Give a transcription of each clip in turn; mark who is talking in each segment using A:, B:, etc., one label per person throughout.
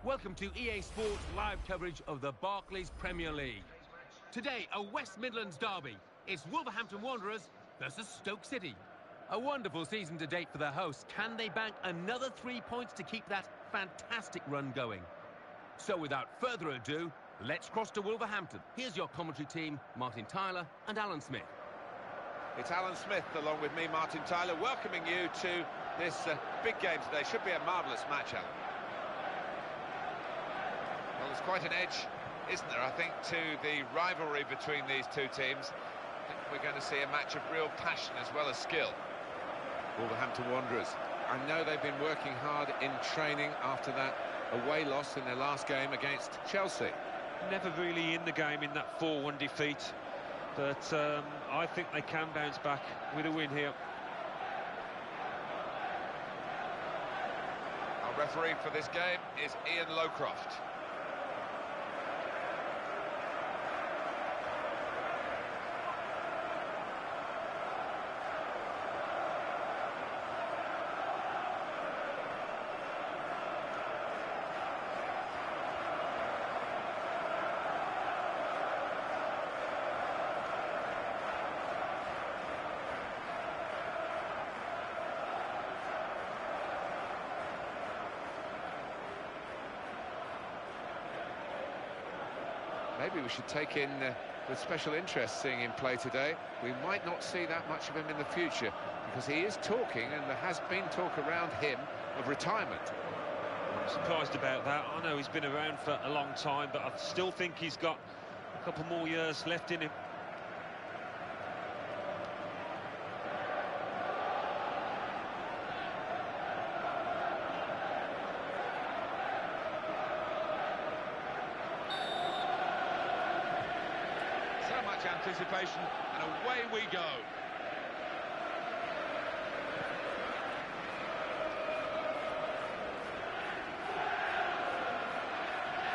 A: Welcome to EA Sports live coverage of the Barclays Premier League. Today, a West Midlands derby. It's Wolverhampton Wanderers versus Stoke City. A wonderful season to date for their hosts. Can they bank another 3 points to keep that fantastic run going? So without further ado, let's cross to Wolverhampton. Here's your commentary team, Martin Tyler and Alan Smith.
B: It's Alan Smith, along with me, Martin Tyler, welcoming you to this big game today. Should be a marvellous match, Alan. Well, there's quite an edge, isn't there, I think, to the rivalry between these two teams. I think we're going to see a match of real passion as well as skill. Wolverhampton Wanderers, I know they've been working hard in training after that away loss in their last game against Chelsea.
C: Never really in the game in that 4-1 defeat, but I think they can bounce back with a win here.
B: Our referee for this game is Ian Lowcroft. Maybe we should take in with special interest seeing him play today. We might not see that much of him in the future because he is talking, and there has been talk around him of retirement.
C: I'm surprised about that. I know he's been around for a long time, but I still think he's got a couple more years left in him.
B: Anticipation, and away we go.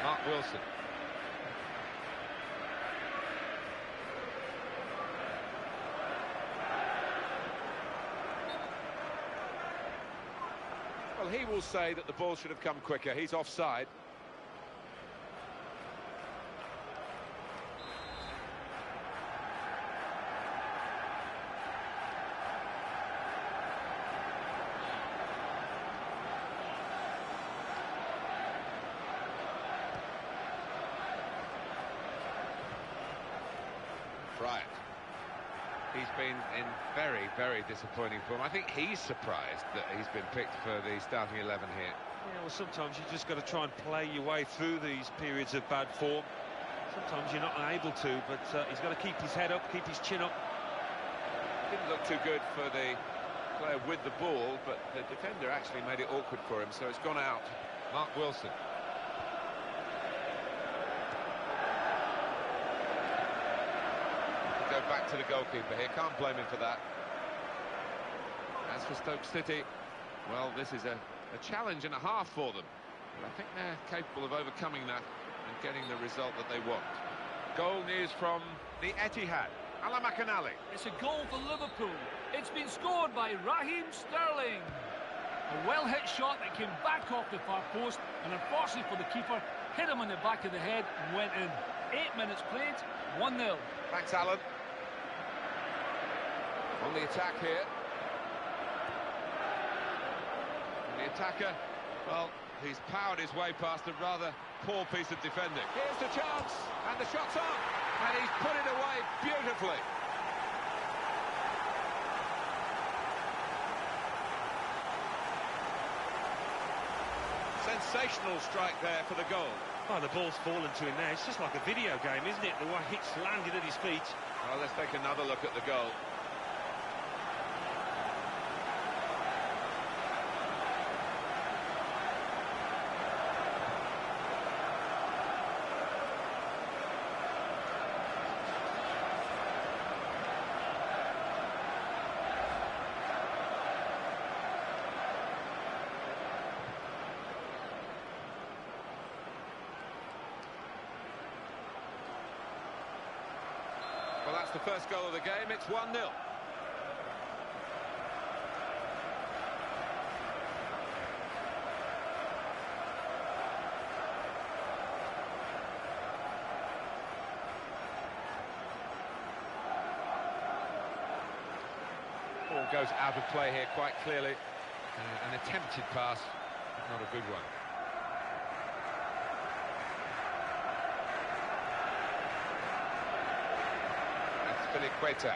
B: Mark Wilson. Well, he will say that the ball should have come quicker. He's offside. Bryant. He's been in very, very disappointing form. I think he's surprised that he's been picked for the starting 11 here.
C: Yeah, well, sometimes you just got to try and play your way through these periods of bad form. Sometimes you're not able to, but he's got to keep his head up, keep his chin up.
B: Didn't look too good for the player with the ball, but the defender actually made it awkward for him, so it's gone out. Mark Wilson. Go back to the goalkeeper here, can't blame him for that. As for Stoke City, well, this is a challenge and a half for them, but I think they're capable of overcoming that and getting the result that they want. Goal news from the Etihad. Ala McAnally.
D: It's a goal for Liverpool. It's been scored by Raheem Sterling. A well-hit shot that came back off the far post, and unfortunately for the keeper, hit him on the back of the head and went in. 8 minutes played, 1-0.
B: Thanks, Alan. On the attack here. And the attacker, well, he's powered his way past a rather poor piece of defending. Here's the chance, and the shot's on, and he's put it away beautifully. Sensational strike there for the goal.
C: Oh, the ball's fallen to him now. It's just like a video game, isn't it? The way it's landed at his feet.
B: Well, let's take another look at the goal. Well, that's the first goal of the game. It's 1-0. Ball goes out of play here quite clearly. An attempted pass, not a good one. That's Filiqueta.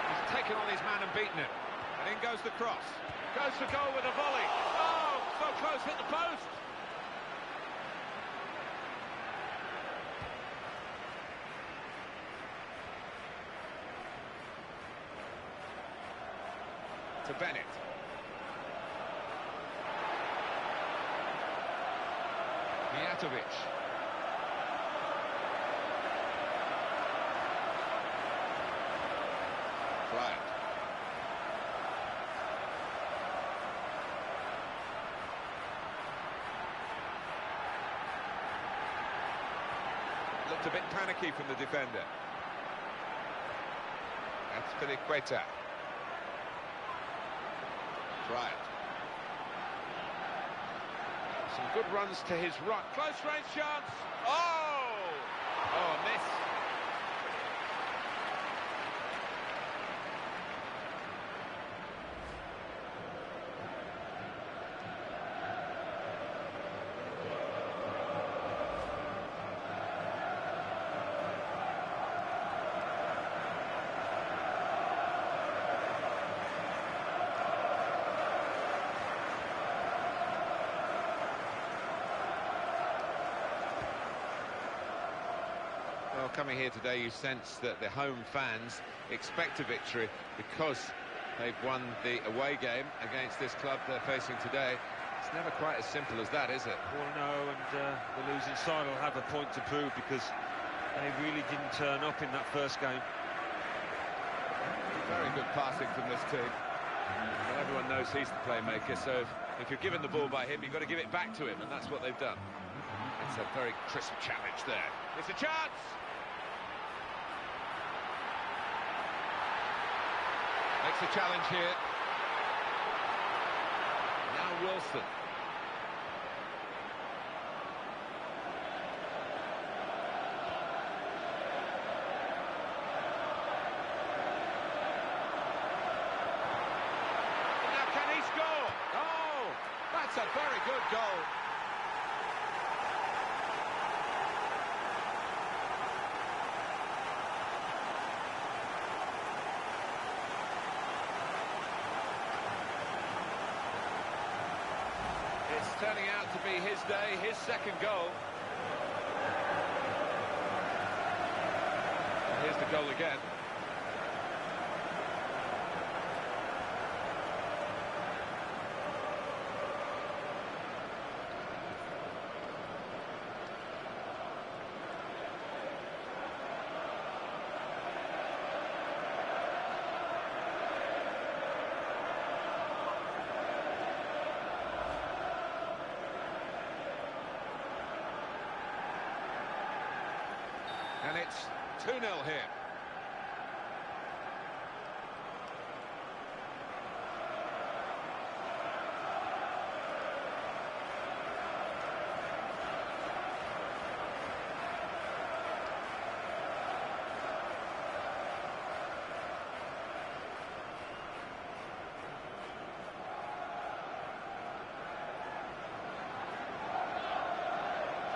B: He's taken on his man and beaten him. And in goes the cross. Goes for goal with a volley. Oh, so close, hit the post. To Bennett. Mijatovic. Bryant. Looked a bit panicky from the defender. That's Filiqueta. Bryant. Some good runs to his right. Close range chance. Oh! Oh, a miss. Well, coming here today, you sense that the home fans expect a victory because they've won the away game against this club they're facing today. It's never quite as simple as that, is it?
C: Well, no, and the losing side will have a point to prove because they really didn't turn up in that first game.
B: Very good passing from this team. Well, everyone knows he's the playmaker, so if you're given the ball by him, you've got to give it back to him, and that's what they've done. It's a very crisp challenge there. It's a chance! Makes a challenge here. Now Wilson. Now can he score? Oh, that's a very good goal. It's turning out to be his day, his second goal. And here's the goal again. And it's 2-0 here.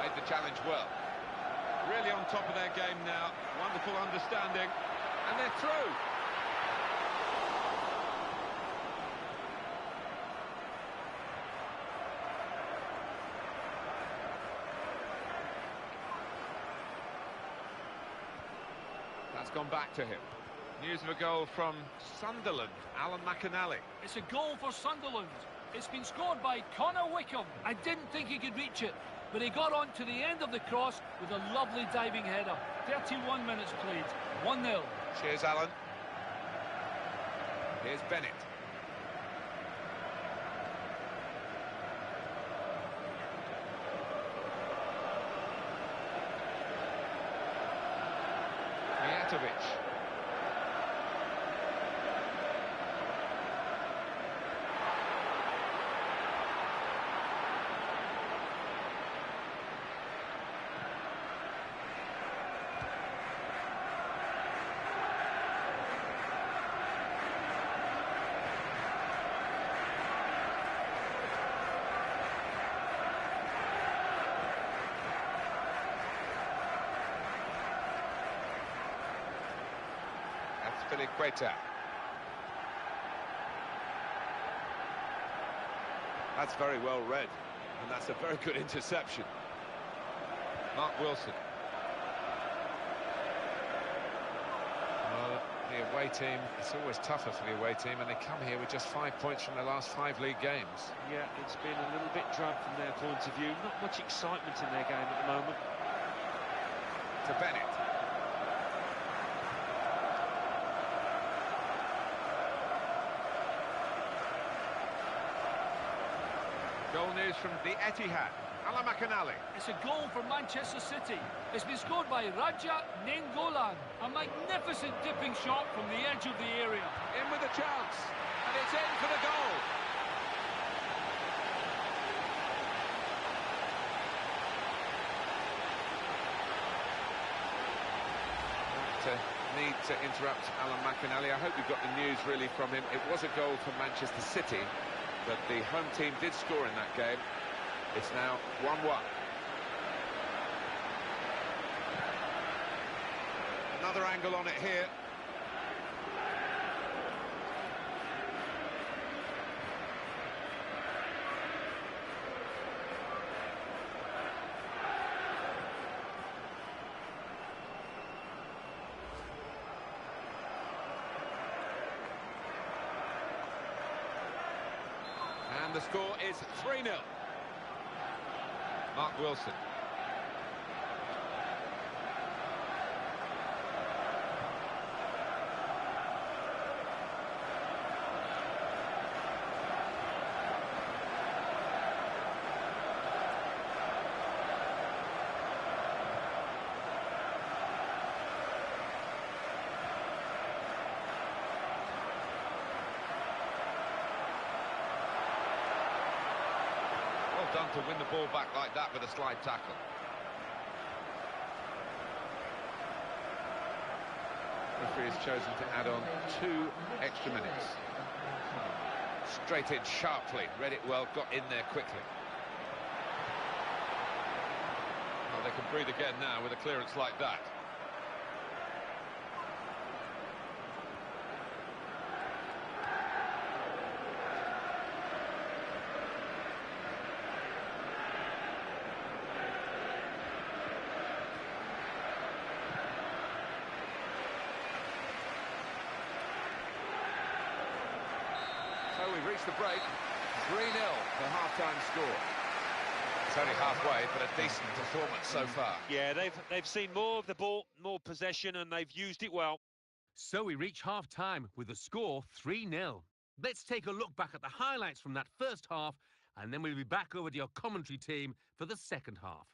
B: Made the challenge well. Really on top of their game now. Wonderful understanding. And they're through. That's gone back to him. News of a goal from Sunderland, Alan McAnally.
D: It's a goal for Sunderland. It's been scored by Connor Wickham. I didn't think he could reach it, but he got on to the end of the cross with a lovely diving header. 31 minutes played, 1-0.
B: Cheers, Alan. Here's Bennett. Mijatovic. Azpilicueta. That's very well read, and that's a very good interception. Mark Wilson. Well, the away team, it's always tougher for the away team, and they come here with just 5 points from their last 5 league games.
C: Yeah, it's been a little bit drab from their point of view. Not much excitement in their game at the moment.
B: To Bennett. Goal news from the Etihad. Alamakhanali.
D: It's a goal for Manchester City. It's been scored by Raja Nengolan. A magnificent dipping shot from the edge of the area.
B: In with a chance, and it's in for the goal. Need to interrupt Alamakhanali. I hope you got the news really from him. It was a goal for Manchester City, but the home team did score in that game. It's now 1-1. Another angle on it here. And the score is 3-0. Mark Wilson. Done to win the ball back like that with a slide tackle. Referee has chosen to add on 2 extra minutes. Straight in sharply, read it well, got in there quickly. Well, they can breathe again now with a clearance like that. So we've reached the break, 3-0 the half-time score. It's only halfway, but a decent performance so far.
C: Yeah, they've seen more of the ball, more possession, and they've used it well.
A: So we reach half-time with the score 3-0. Let's take a look back at the highlights from that first half, and then we'll be back over to your commentary team for the second half.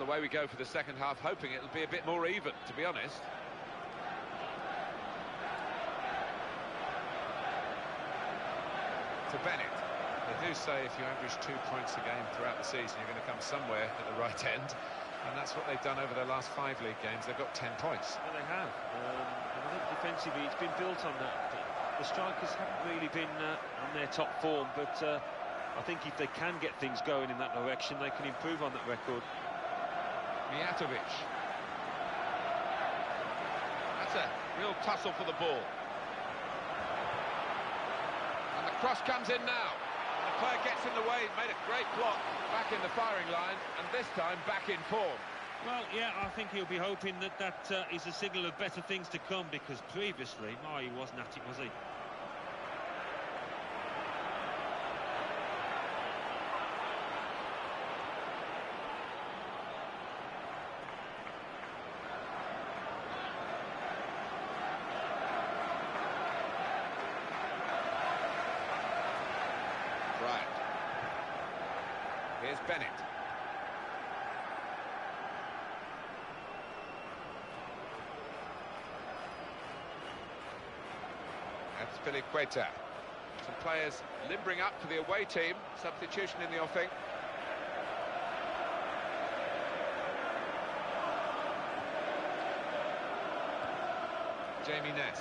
B: away we go for the second half, hoping it'll be a bit more even, to be honest. To Bennett. They do say if you average 2 points a game throughout the season, you're going to come somewhere at the right end. And that's what they've done over their last 5 league games. They've got 10 points.
C: Well, they have. And I think defensively it's been built on that. The strikers haven't really been on their top form, but I think if they can get things going in that direction, they can improve on that record.
B: Mijatovic. That's a real tussle for the ball. And the cross comes in now. And the player gets in the way, made a great block, back in the firing line, and this time back in form.
C: Well, yeah, I think he'll be hoping that that is a signal of better things to come, because previously, he wasn't at it, was he?
B: Right. Here's Bennett. That's Filiqueta. Some players limbering up for the away team. Substitution in the offing. Jamie Ness.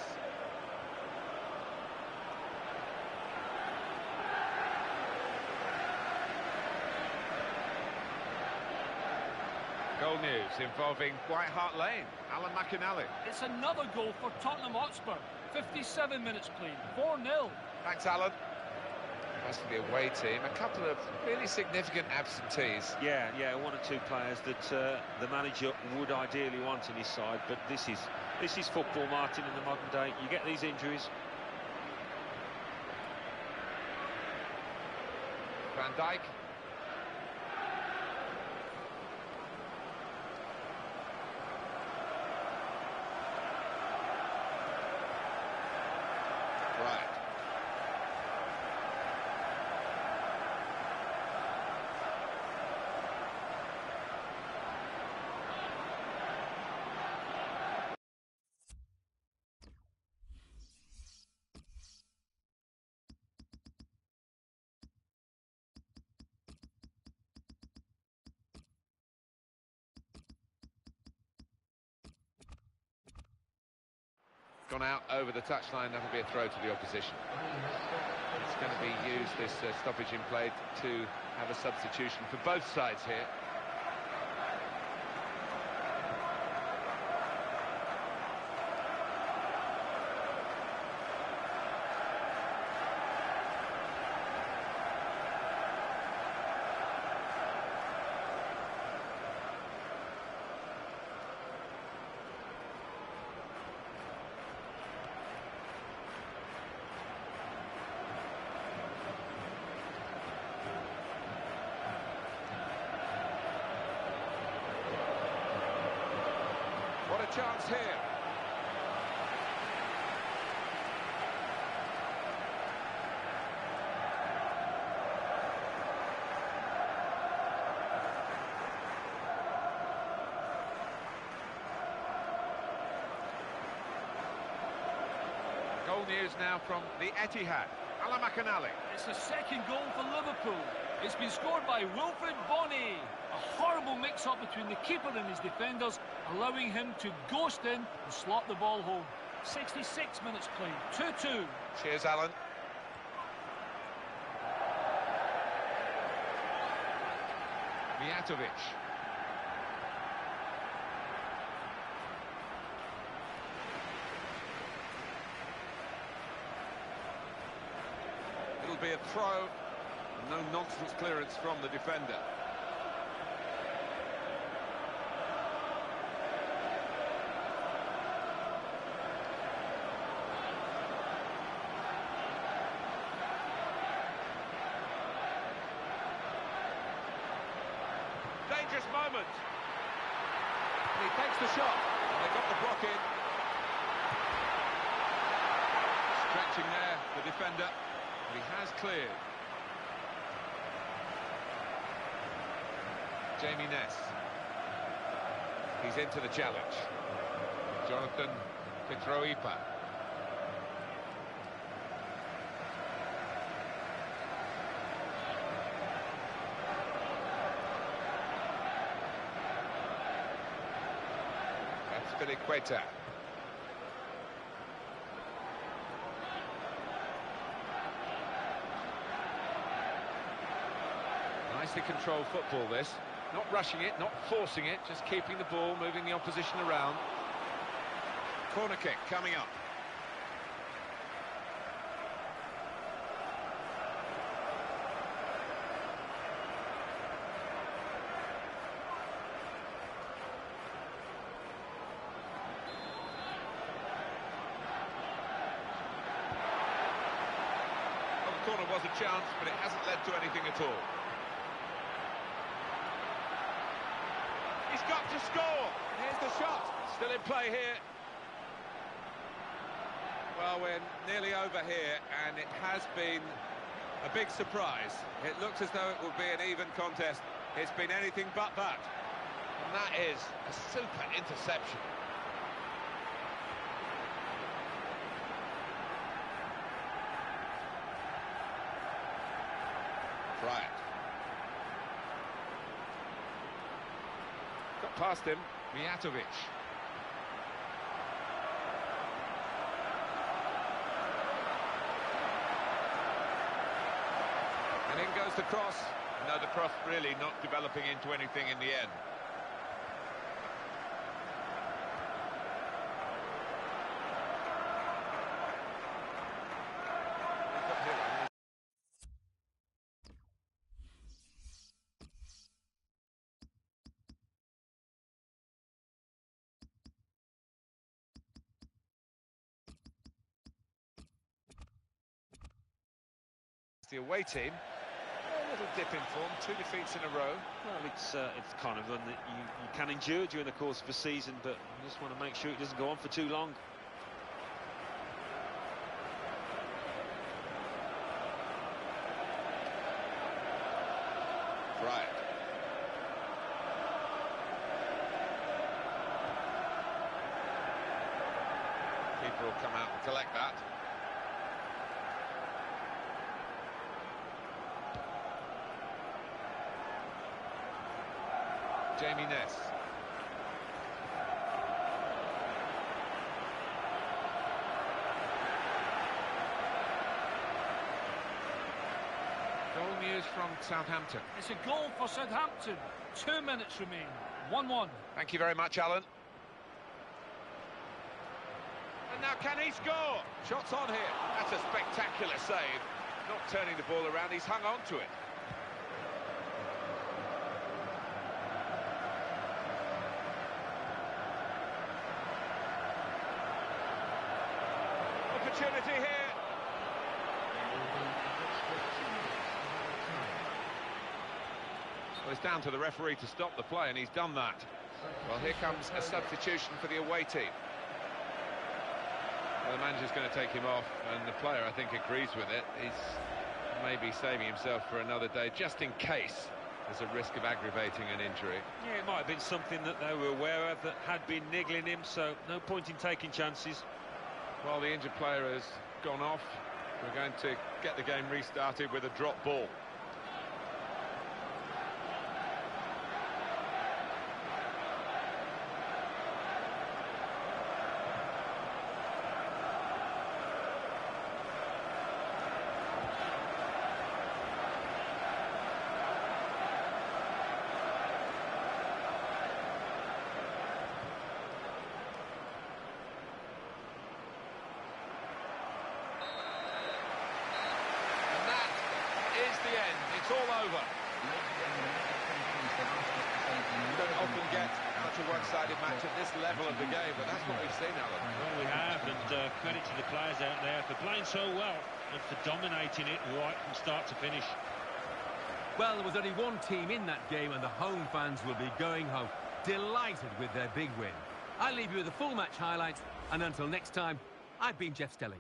B: Goal news involving White Hart Lane. Alan McInally.
D: It's another goal for Tottenham Hotspur. 57 minutes played, 4-0.
B: Thanks, Alan. As for the away team, a couple of really significant absentees.
C: Yeah, 1 or 2 players that the manager would ideally want in his side, but this is football, Martin, in the modern day. You get these injuries.
B: Van Dijk. Right. Gone out over the touchline, that'll be a throw to the opposition. It's going to be used, this stoppage in play, to have a substitution for both sides here. What a chance here. Goal news now from the Etihad. Alan McInally.
D: It's the second goal for Liverpool. It's been scored by Wilfred Bonney. A horrible mix-up between the keeper and his defenders, allowing him to ghost in and slot the ball home. 66 minutes played, 2-2.
B: Cheers, Alan. Mijatovic. It'll be a throw. No nonsense clearance from the defender. Dangerous moment. And he takes the shot. And they got the block in. Stretching there, the defender. But he has cleared. Jamie Ness. He's into the challenge. Jonathan Pitroipa. That's Filiqueta. Nicely controlled football, this. Not rushing it, not forcing it, just keeping the ball, moving the opposition around. Corner kick coming up. Well, the corner was a chance, but it hasn't led to anything at all. He's got to score. Here's the shot. Still in play here. Well, we're nearly over here, and it has been a big surprise. It looked as though it would be an even contest. It's been anything but that. And that is a super interception. Right. Got past him, Mijatovic. And in goes the cross. No, the cross really not developing into anything in the end. The away team, a little dip in form, 2 defeats in a row.
C: Well, it's the kind of run that you can endure during the course of a season, but you just want to make sure it doesn't go on for too long.
B: Right. Keeper will come out and collect that. Jamie Ness. Goal news from Southampton.
D: It's a goal for Southampton. 2 minutes remain. 1-1.
B: Thank you very much, Alan. And now can he score? Shots on here. That's a spectacular save. Not turning the ball around, he's hung on to it. Opportunity here. Well, it's down to the referee to stop the play, and he's done that. Well, here comes a substitution for the away team. Well, the manager's going to take him off, and the player, I think, agrees with it. He's maybe saving himself for another day, just in case there's a risk of aggravating an injury.
C: Yeah, it might have been something that they were aware of that had been niggling him, so no point in taking chances.
B: Well, the injured player has gone off. We're going to get the game restarted with a drop ball. It's all over. You don't often get such a one-sided match at this level of the game, but that's what we've seen, Alan.
C: Well, we have, and credit to the players out there for playing so well and for dominating it right from start to finish.
A: Well, there was only one team in that game, and the home fans will be going home delighted with their big win. I'll leave you with the full match highlights, and until next time, I've been Jeff Stelling.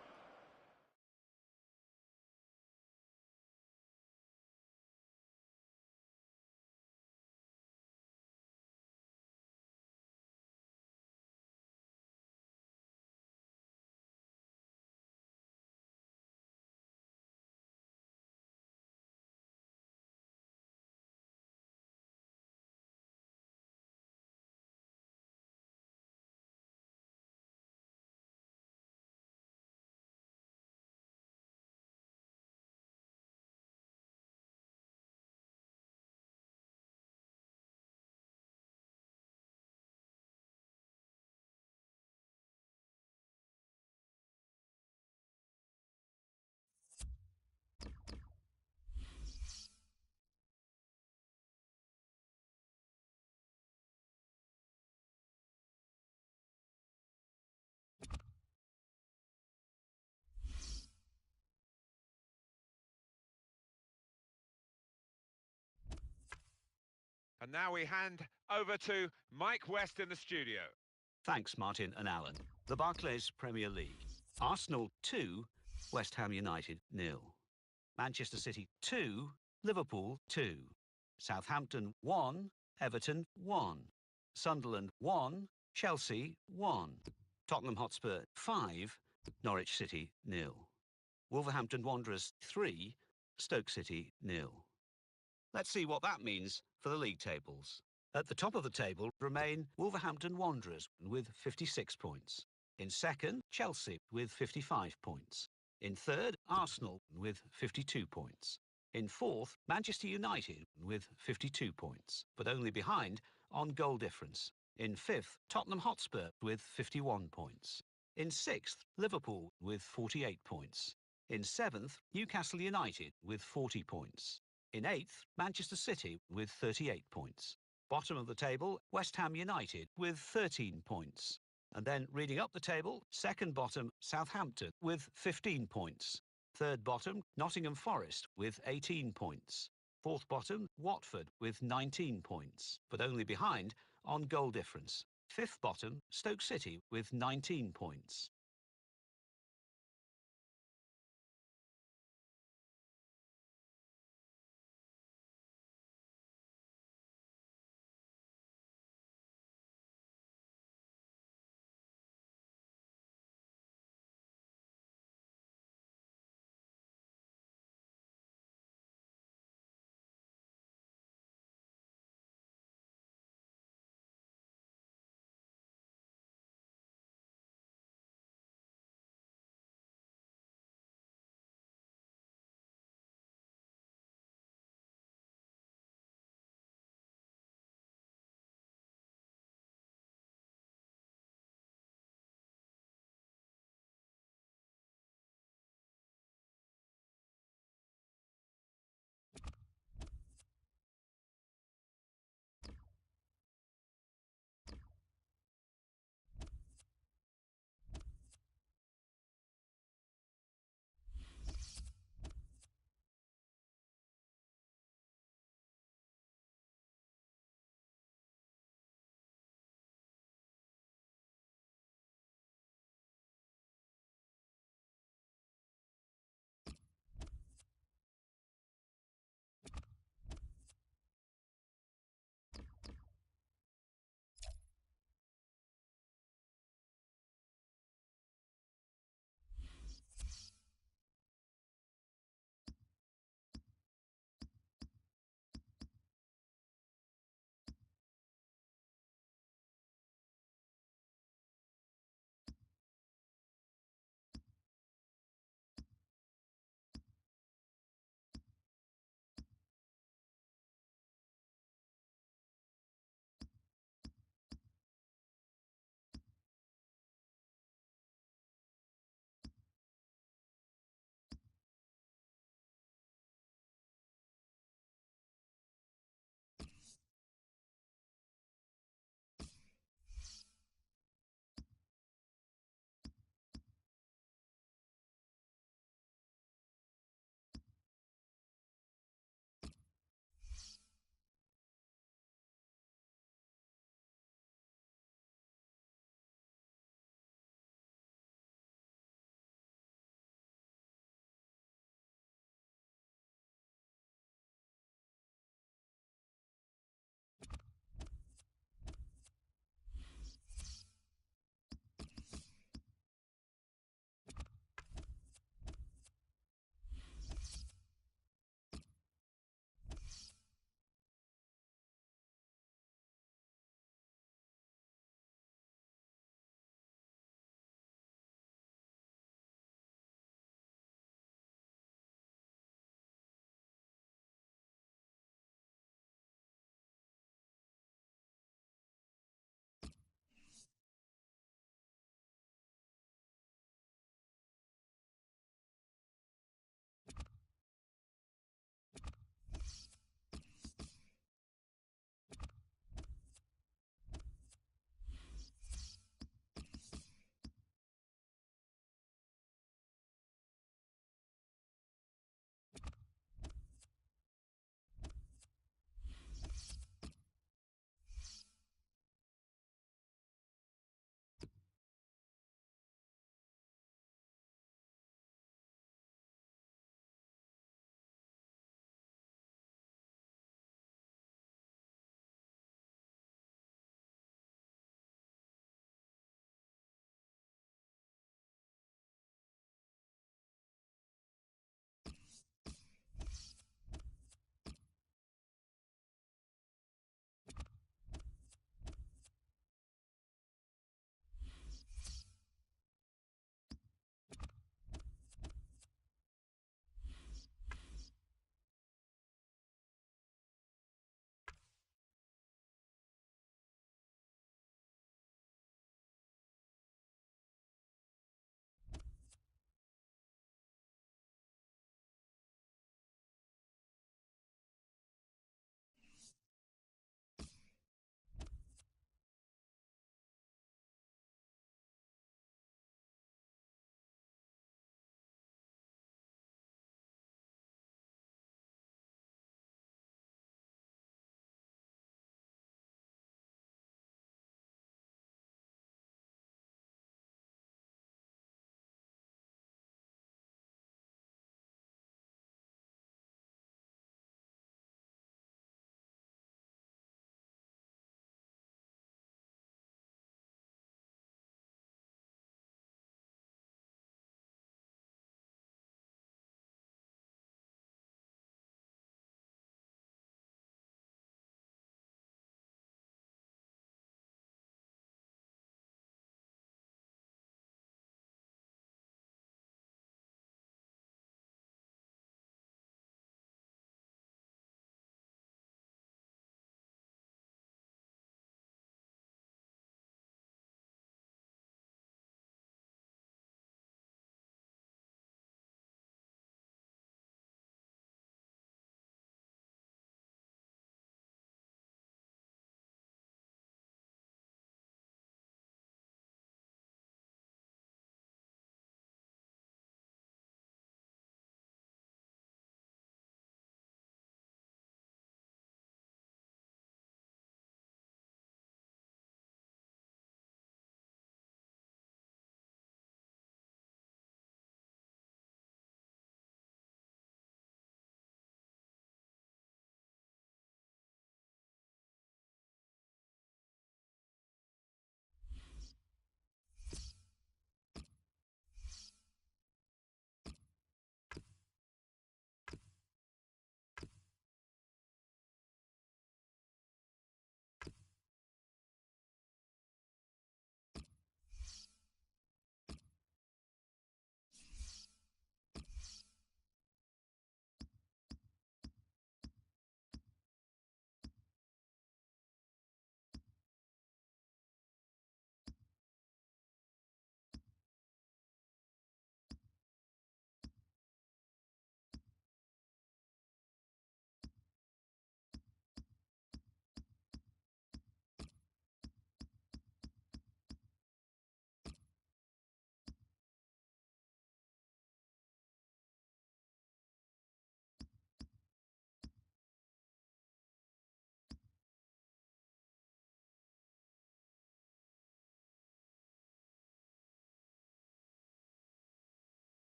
B: And now we hand over to Mike West in the studio.
E: Thanks, Martin and Alan. The Barclays Premier League. Arsenal 2, West Ham United 0. Manchester City 2, Liverpool 2. Southampton 1, Everton 1. Sunderland 1, Chelsea 1. Tottenham Hotspur 5, Norwich City 0. Wolverhampton Wanderers 3, Stoke City 0. Let's see what that means for the league tables. At the top of the table remain Wolverhampton Wanderers with 56 points. In second, Chelsea with 55 points. In third, Arsenal with 52 points. In fourth, Manchester United with 52 points, but only behind on goal difference. In fifth, Tottenham Hotspur with 51 points. In sixth, Liverpool with 48 points. In seventh, Newcastle United with 40 points. In eighth, Manchester City with 38 points. Bottom of the table, West Ham United with 13 points. And then reading up the table, second bottom, Southampton with 15 points. Third bottom, Nottingham Forest with 18 points. Fourth bottom, Watford with 19 points, but only behind on goal difference. Fifth bottom, Stoke City with 19 points.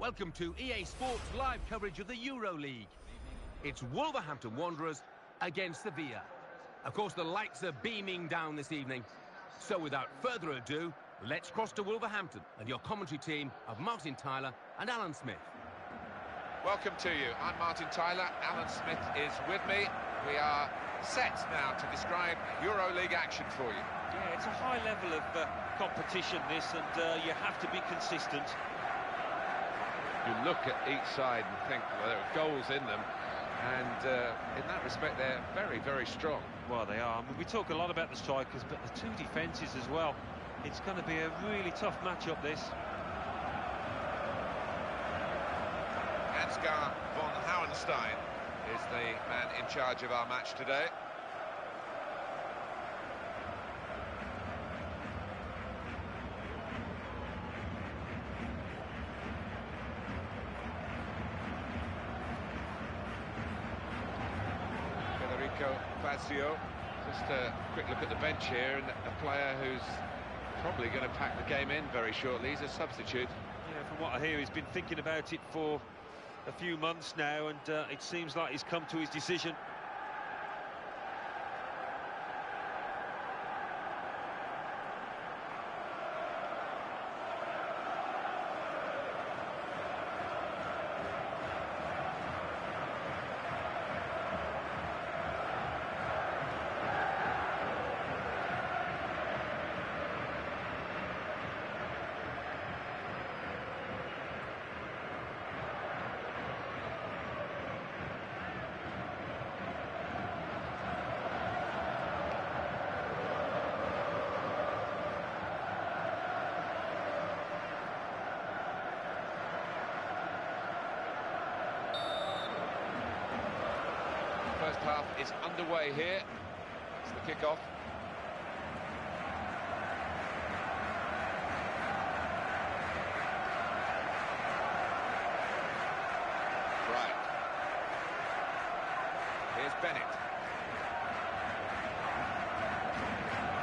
A: welcome to EA Sports live coverage of the Euro League. It's Wolverhampton Wanderers against Sevilla. Of course, the lights are beaming down this evening. So without further ado, let's cross to Wolverhampton and your commentary team of Martin Tyler and Alan Smith.
B: Welcome to you. I'm Martin Tyler. Alan Smith is with me. We are set now to describe Euro League action for you.
C: Yeah, it's a high level of competition, this, and you have to be consistent.
B: You look at each side and think, well, there are goals in them, and in that respect, they're very, very strong.
C: Well, they are. I mean, we talk a lot about the strikers, but the two defences as well. It's going to be a really tough matchup, this.
B: Ansgar von Hauenstein is the man in charge of our match today. Fazio, just a quick look at the bench here, and a player who's probably going to pack the game in very shortly. He's a substitute.
C: Yeah, from what I hear, he's been thinking about it for a few months now, and it seems like he's come to his decision.
B: First half is underway here. It's the kick-off. Right. Here's Bennett.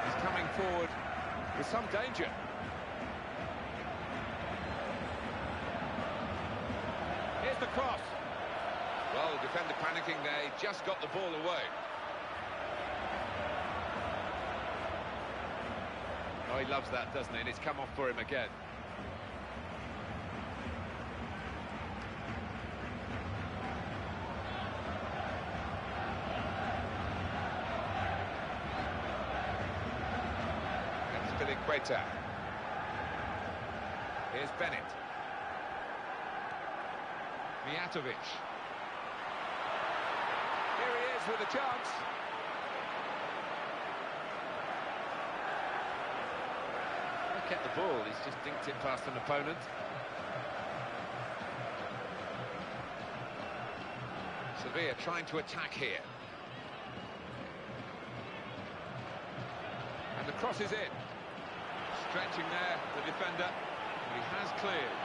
B: He's coming forward with some danger. Here's the cross. Well, the defender panicking there, he just got the ball away. Oh, he loves that, doesn't he? And it's come off for him again. That's Filiqueta. Here's Bennett. Mijatovic. Here he is with a chance. Look at the ball, he's just dinked it past an opponent. Sevilla trying to attack here. And the cross is in. Stretching there, the defender. He has cleared.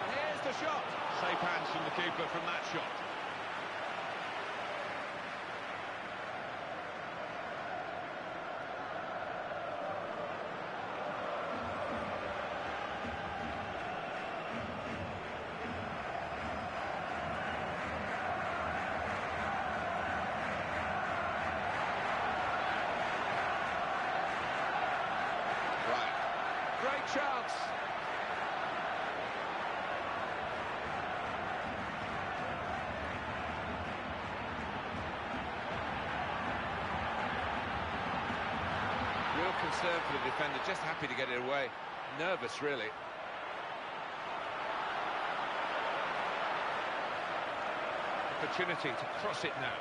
B: And here's the shot. Safe hands from the keeper from that shot. Great chance. Real concern for the defender, just happy to get it away. Nervous, really. Opportunity to cross it now.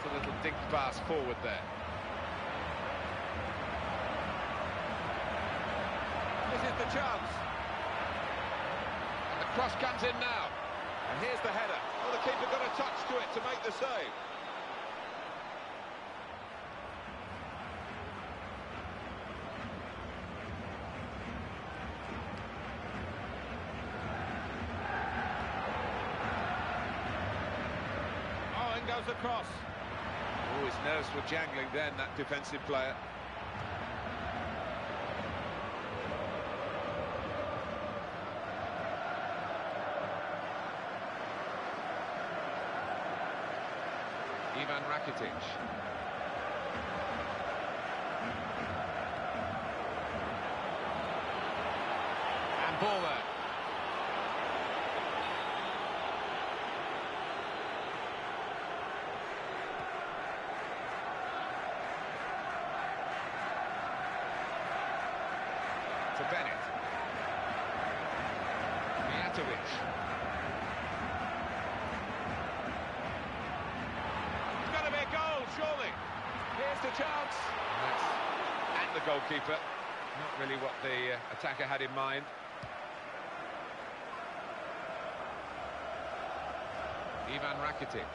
B: A little dink pass forward there. This is the chance. And the cross comes in now. And here's the header. Well, the keeper got a touch to it to make the save. Oh, in goes the cross. Oh, his nerves were jangling then, that defensive player. Ivan Rakitic. And ball there. To Bennett. Mijatovic. It's got to be a goal, surely. Here's the chance. And the goalkeeper. Not really what the attacker had in mind. Ivan Rakitic.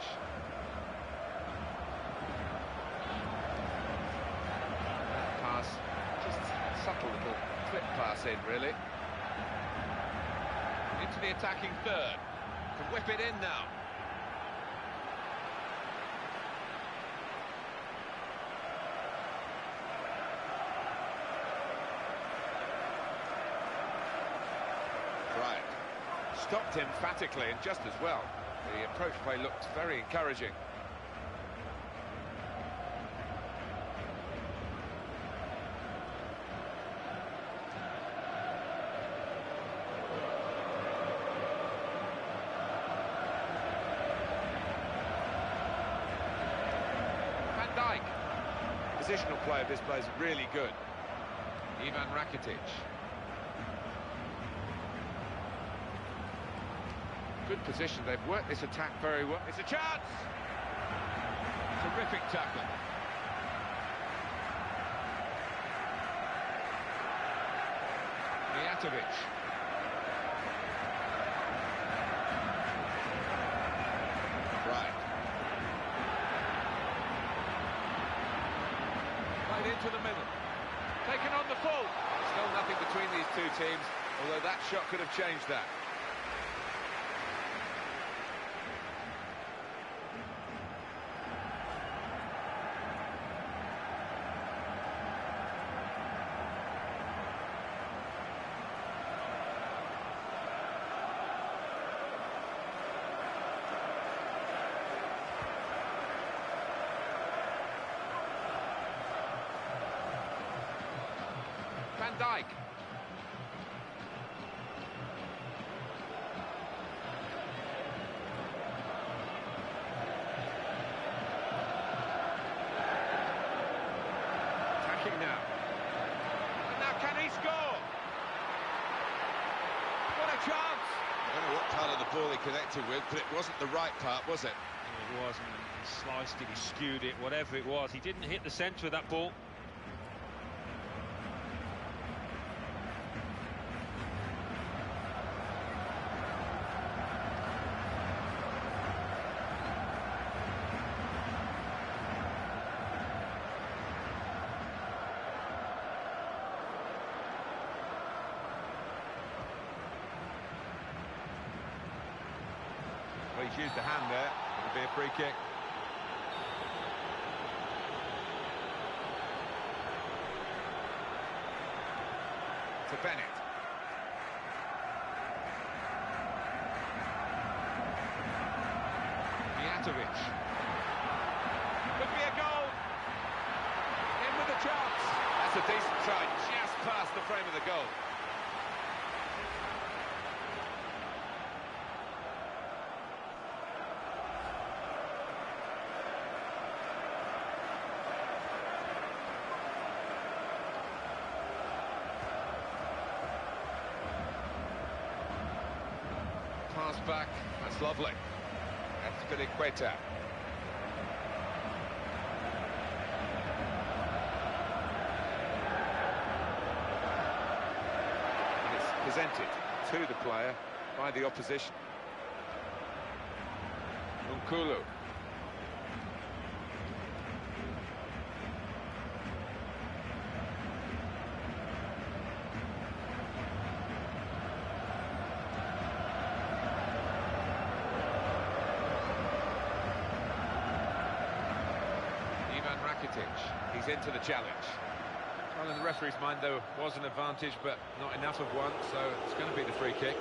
B: Pass. Just subtle little flip pass in, really. Into the attacking third. To whip it in now. Right. Stopped emphatically and just as well. The approach play looked very encouraging. Positional play of this play is really good. Ivan Rakitic. Good position, they've worked this attack very well. It's a chance! Terrific tackle. Mijatovic. Right. Into the middle, taken on the full. Still nothing between these two teams, although that shot could have changed that. Van Dijk. Attacking now. And now can he score? What a chance!
F: I don't know what part of the ball he connected with, but it wasn't the right part, was it?
C: It wasn't. He sliced it, he skewed it, whatever it was. He didn't hit the centre of that ball.
B: Well, he's used the hand there. It'll be a free kick. To Bennett. Mijatovic. Could be a goal. In with a chance. That's a decent try, just past the frame of the goal. Pass back, that's lovely. That's Azpilicueta. And it's presented to the player by the opposition. Nkulu. He's into the challenge. Well, in the referee's mind, there was an advantage, but not enough of one, so it's going to be the free kick.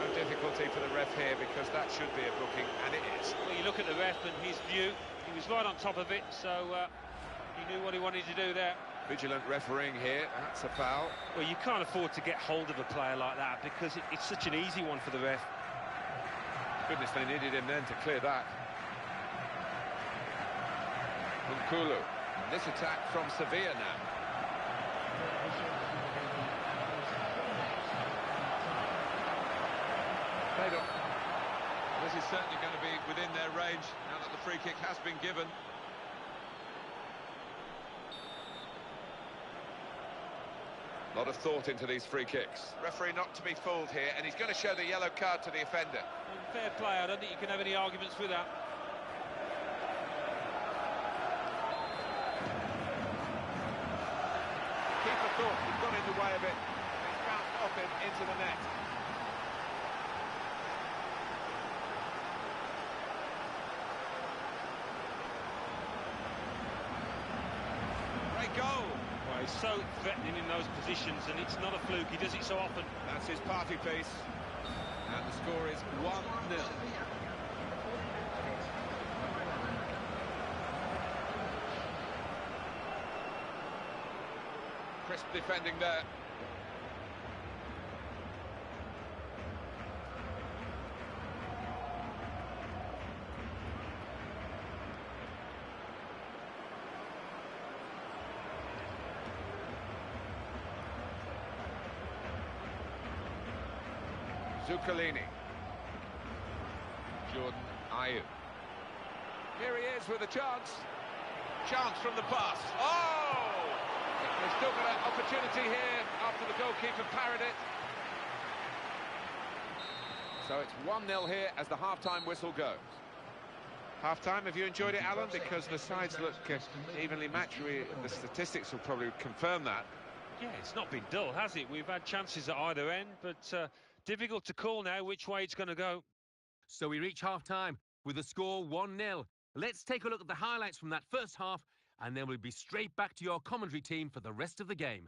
B: No difficulty for the ref here because that should be a booking, and it is.
C: Well, you look at the ref and his view, he was right on top of it, so he knew what he wanted to do there.
B: Vigilant refereeing here, that's a foul.
C: Well, you can't afford to get hold of a player like that because it's such an easy one for the ref.
B: Goodness, they needed him then to clear that. Nkulu, this attack from Sevilla now. This is certainly going to be within their range now that the free kick has been given. A lot of thought into these free kicks. Referee not to be fooled here, and he's going to show the yellow card to the offender.
C: Fair play, I don't think you can have any arguments with that.
B: Keeper thought he got in the way of it. He's bounced off him into the net. Great goal.
C: Well, he's so threatening in those positions, and it's not a fluke, he does it so often.
B: That's his party piece. And the score is 1-0. Crisp defending there. Zuccalini. Jordan Ayew. Here he is with a chance. Chance from the pass. Oh! They've still got an opportunity here after the goalkeeper parried it. So it's 1-0 here as the half-time whistle goes. Half-time, have you enjoyed it, Alan? Because the sides look evenly matched. The statistics will probably confirm that.
C: Yeah, it's not been dull, has it? We've had chances at either end, but difficult to call now which way it's going to go.
A: So we reach half-time with the score 1-0. Let's take a look at the highlights from that first half, and then we'll be straight back to your commentary team for the rest of the game.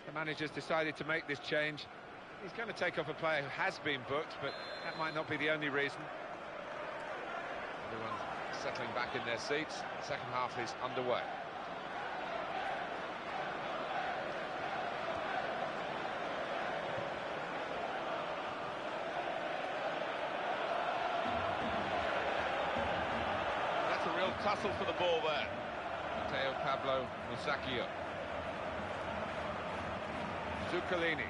B: The manager's decided to make this change. He's going to take off a player who has been booked, but that might not be the only reason. Everyone's settling back in their seats. The second half is underway. That's a real tussle for the ball there. Mateo Pablo Musacchio. Zuccalini.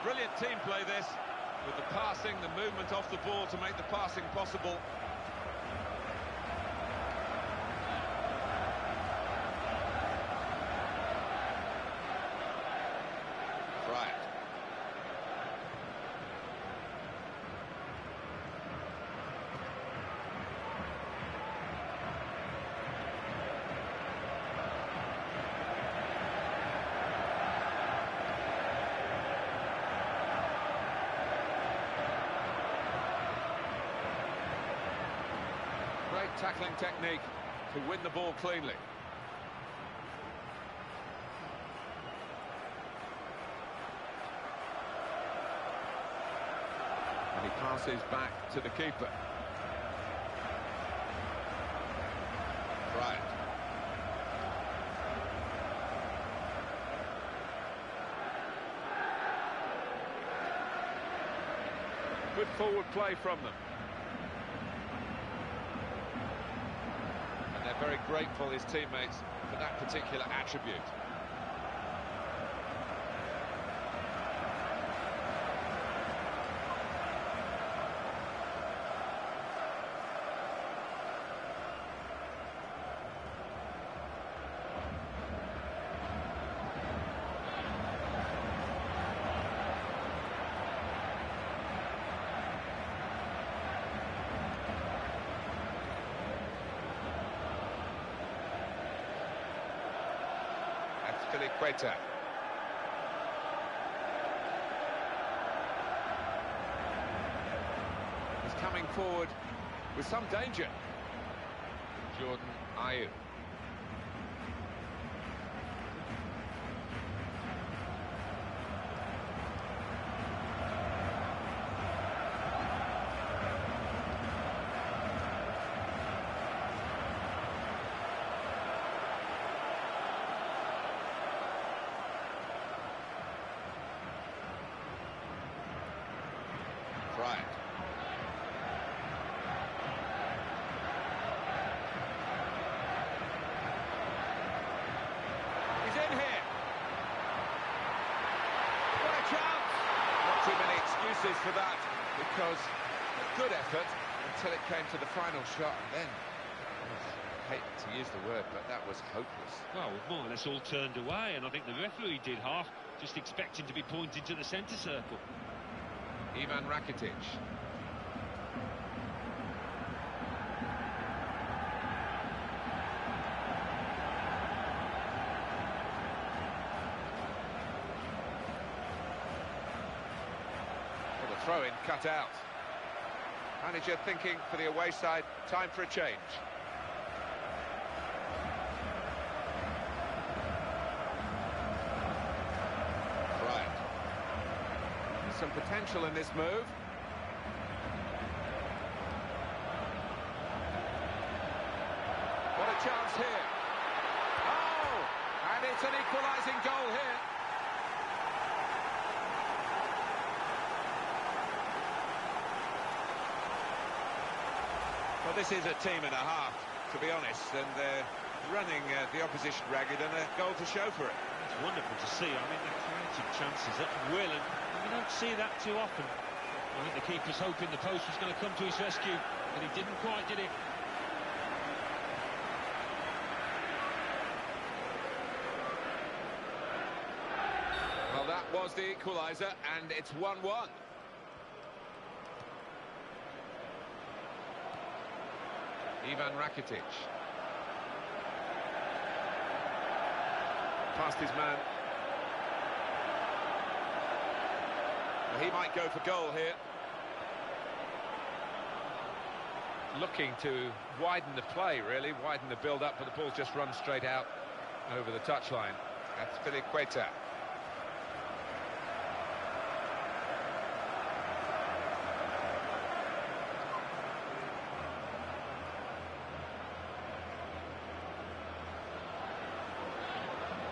F: Brilliant team play this, with the passing, the movement off the ball to make the passing possible. Right. Great tackling technique to win the ball cleanly. And he passes back to the keeper. Right. Good forward play from them. And they're very grateful, his teammates, for that particular attribute. Equator. He's coming forward with some danger. Jordan Ayew. Right. He's in here. What a chance! Not too many excuses for that, because a good effort until it came to the final shot, and then, I hate to use the word, but that was hopeless.
C: Well, more or less all turned away, and I think the referee did half, just expecting to be pointed to the centre circle.
B: Ivan Rakitic. Well, the throw-in cut out. Manager thinking for the away side, time for a change. Some potential in this move. What a chance here. Oh! And it's an equalising goal here. Well, this is a team and a half, to be honest, and they're running the opposition ragged, and a goal to show for it.
C: It's wonderful to see. I mean, they're creating chances at will, and you don't see that too often. I think the keeper's hoping the post was going to come to his rescue, but he didn't quite, did it?
B: Well, that was the equaliser, and it's 1-1. Ivan Rakitic. Past his man. Well, he might go for goal here. Looking to widen the play, really, widen the build-up, but the ball just runs straight out over the touchline. That's Fifa14.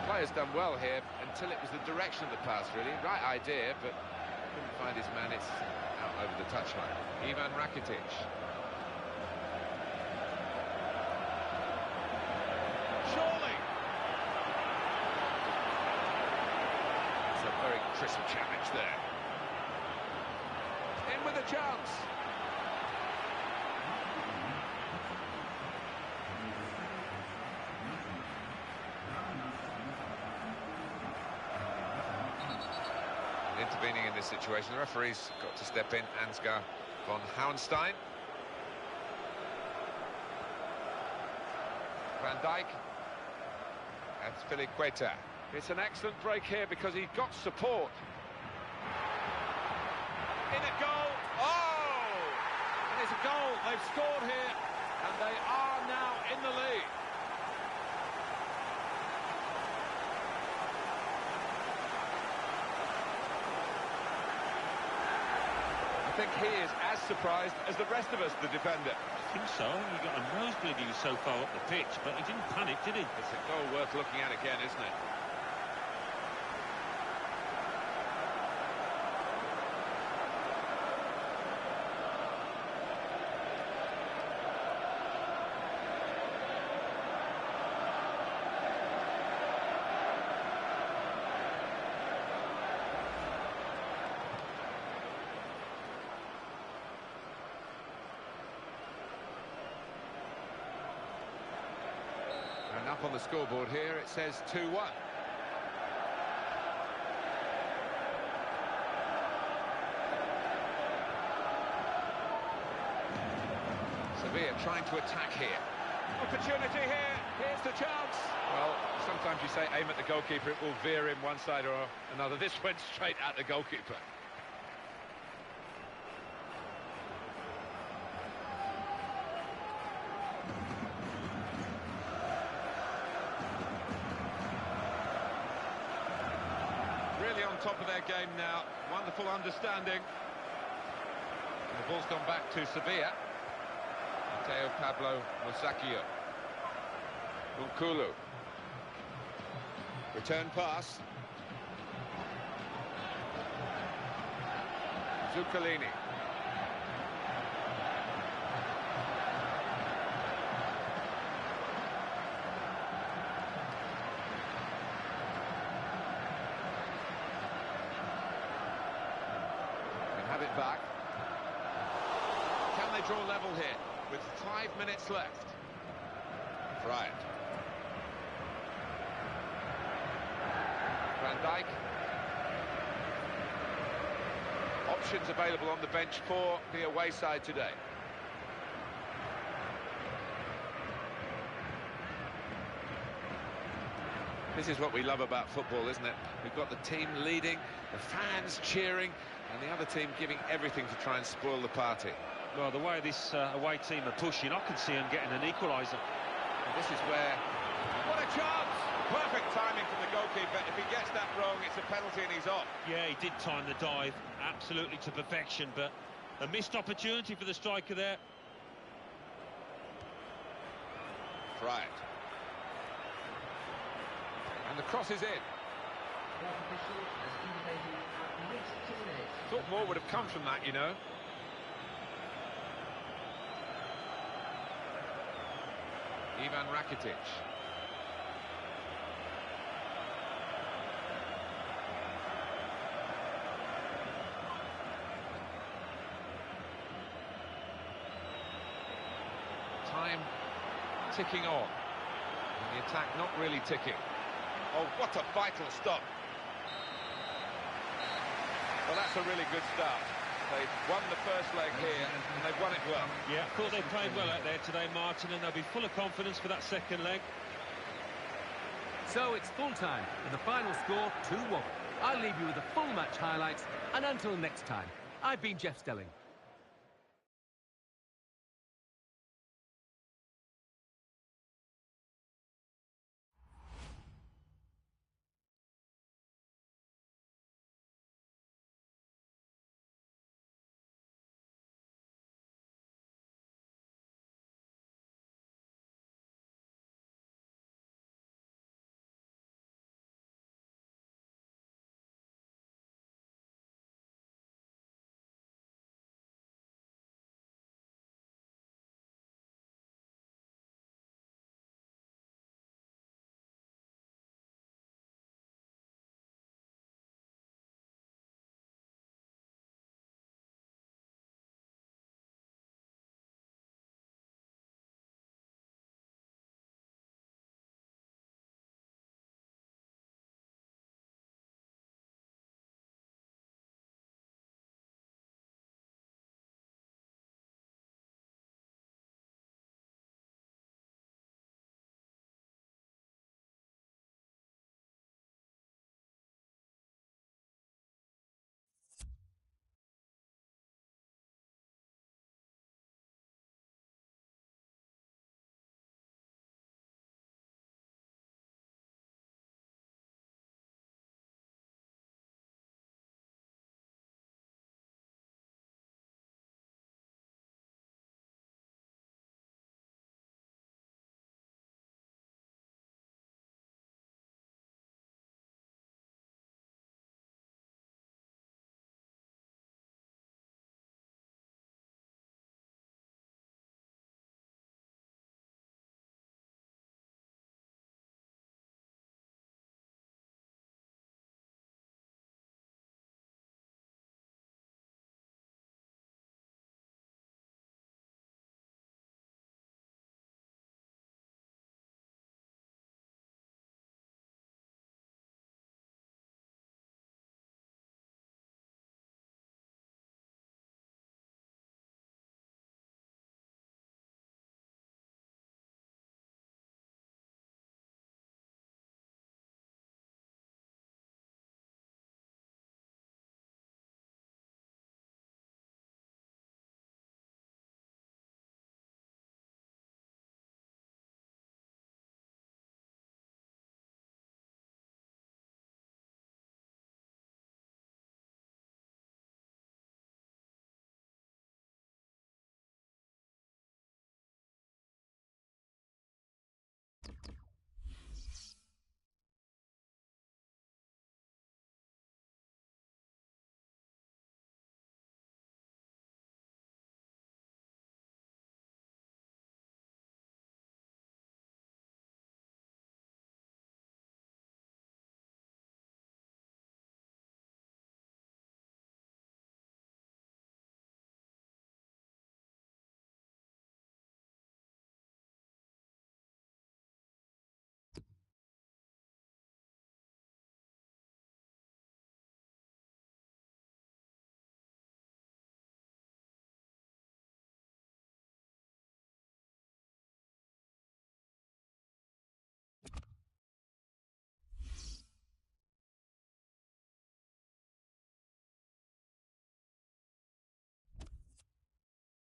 B: Player's done well here until it was the direction of the pass, really. Right idea, but couldn't find his man. It's out over the touchline. Ivan Rakitic. Surely! It's a very crisp challenge there. in with a chance. Intervening in this situation, the referee's got to step in. Ansgar von Hauenstein. Van Dijk. That's Filiqueta.
F: It's an excellent break here because he got support. In a goal. Oh! And it's a goal. They've scored here, and they are now in the lead. I think he is as surprised as the rest of us, the defender.
C: I think so. He got a nosebleed, he was so far up the pitch, but he didn't panic, did he?
F: It's a goal worth looking at again, isn't it?
B: And up on the scoreboard here, it says 2-1. Sevilla trying to attack here.
F: Opportunity here. Here's the chance.
B: Well, sometimes you say aim at the goalkeeper, it will veer in one side or another. This went straight at the goalkeeper. Really on top of their game now. Wonderful understanding. And the ball's gone back to Sevilla. Mateo Pablo Musacchio. Unkulu. Return pass. Zuccalini. Have it back. Can they draw level here with 5 minutes left? Bryant. Van Dijk. Options available on the bench for the away side today. This is what we love about football, isn't it? We've got the team leading, the fans cheering, and the other team giving everything to try and spoil the party.
C: Well, the way this away team are pushing, I can see them getting an equaliser.
B: And this is where...
F: What a chance! Perfect timing from the goalkeeper. If he gets that wrong, it's a penalty and he's off.
C: Yeah, he did time the dive absolutely to perfection, but a missed opportunity for the striker there.
B: Bryant. And the cross is in.
F: Thought more would have come from that, you know.
B: Ivan Rakitic. Time ticking on. And the attack not really ticking.
F: Oh, what a vital stop. Well, that's a really good start. They've won the first leg here, and they've won it well.
C: Yeah, I thought they played well out there today, Martin, and they'll be full of confidence for that second leg.
A: So it's full-time, with the final score 2-1. I'll leave you with the full match highlights, and until next time, I've been Jeff Stelling.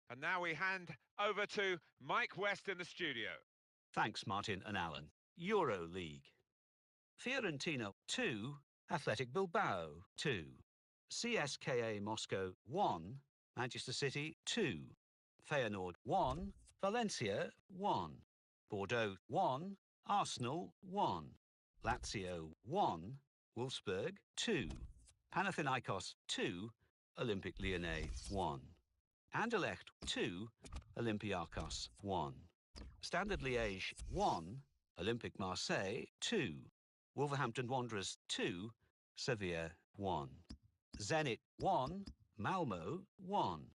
B: And now we hand over to Mike West in the studio.
E: Thanks, Martin and Alan. Euro League. Fiorentina 2, Athletic Bilbao 2. CSKA Moscow 1, Manchester City 2. Feyenoord 1, Valencia 1. Bordeaux 1, Arsenal 1. Lazio 1, Wolfsburg 2. Panathinaikos 2, Olympique Lyonnais 1. Anderlecht 2, Olympiakos 1. Standard Liège 1, Olympique Marseille 2. Wolverhampton Wanderers 2, Sevilla 1. Zenit 1, Malmo 1.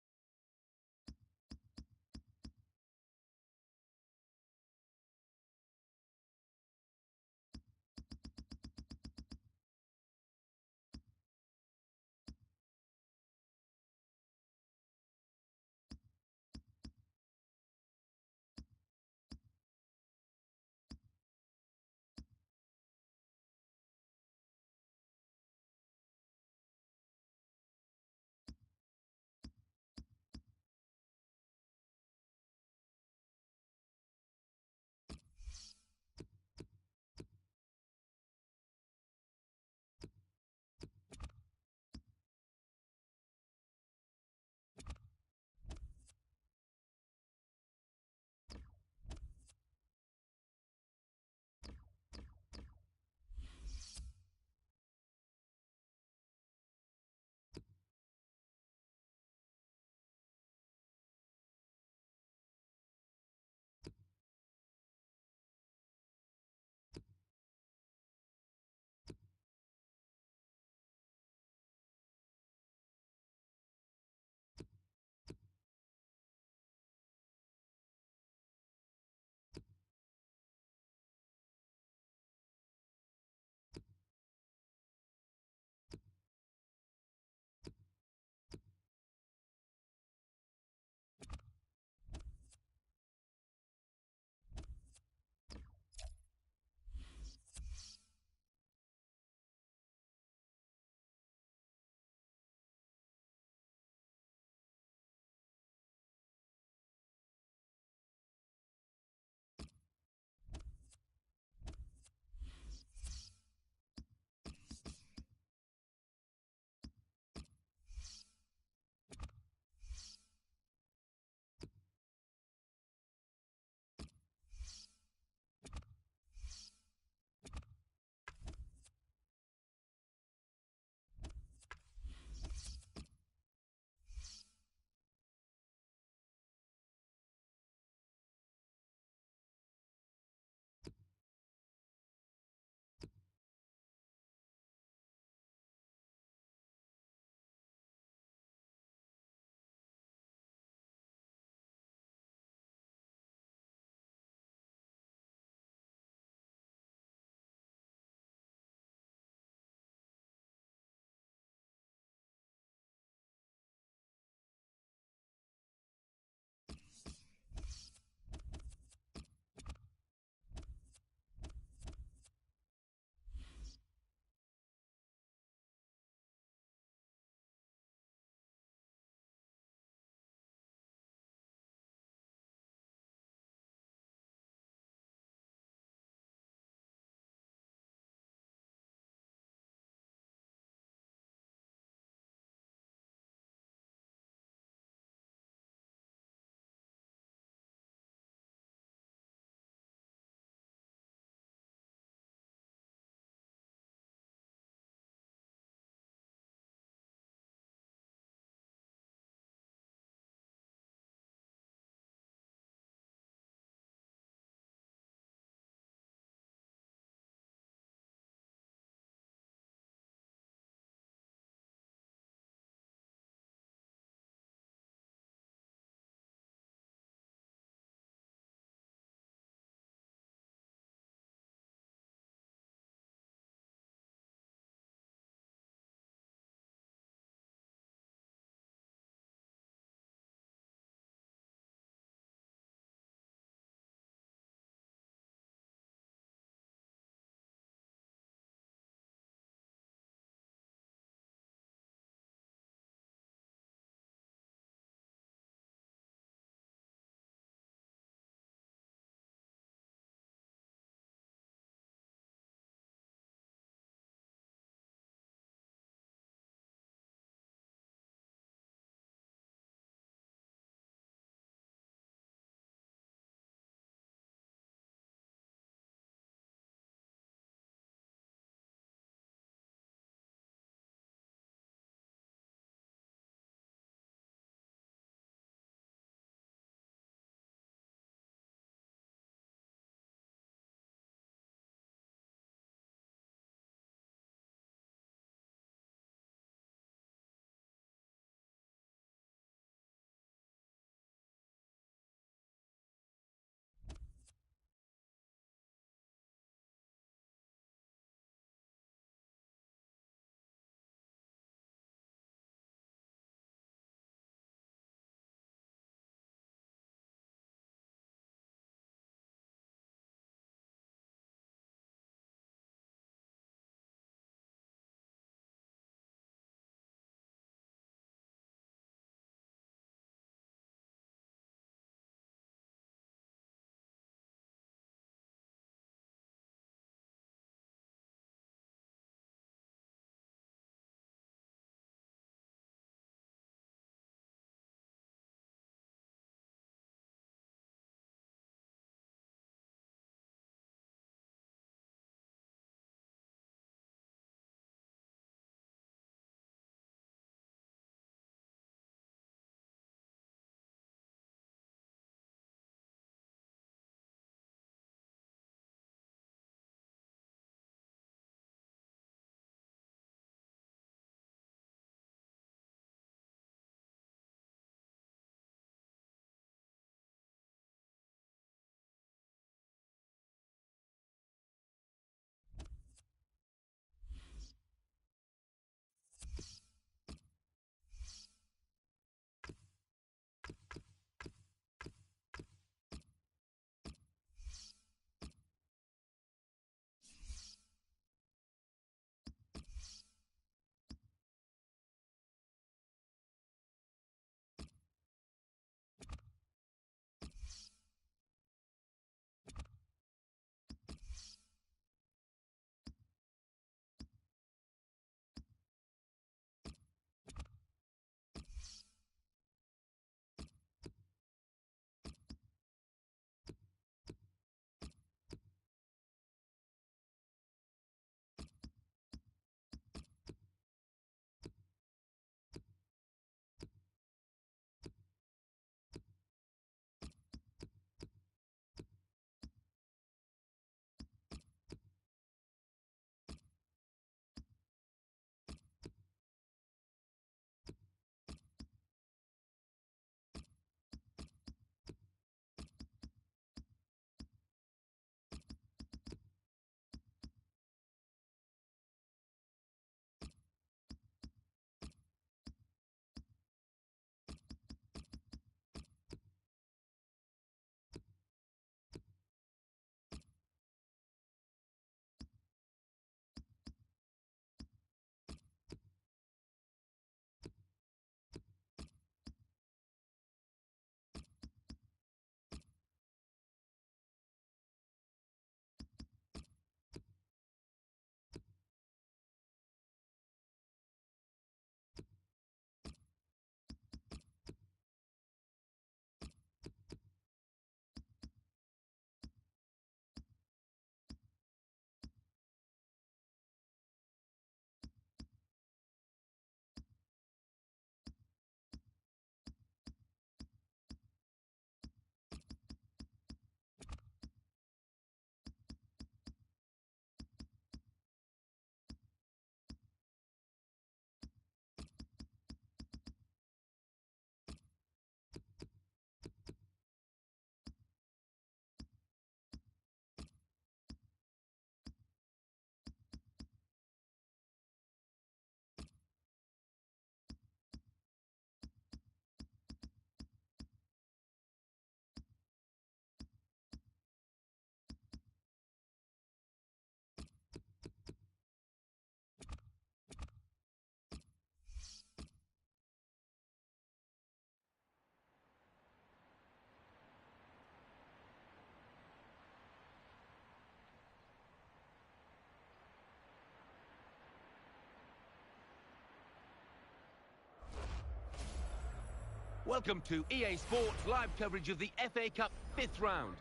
A: Welcome to EA Sports live coverage of the FA Cup 5th round.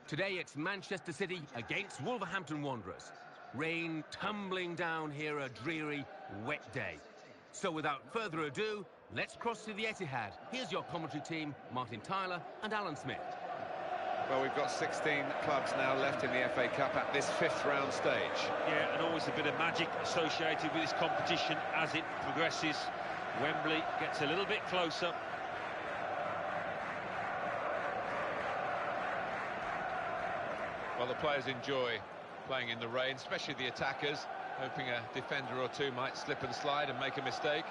A: Today it's Manchester City against Wolverhampton Wanderers. Rain tumbling down here, a dreary, wet day. So without further ado, let's cross to the Etihad. Here's your commentary team, Martin Tyler and Alan Smith.
B: Well, we've got 16 clubs now left in the FA Cup at this 5th round stage.
C: Yeah, and always a bit of magic associated with this competition as it progresses. Wembley gets a little bit closer.
B: Well, the players enjoy playing in the rain, especially the attackers, hoping a defender or two might slip and slide and make a mistake.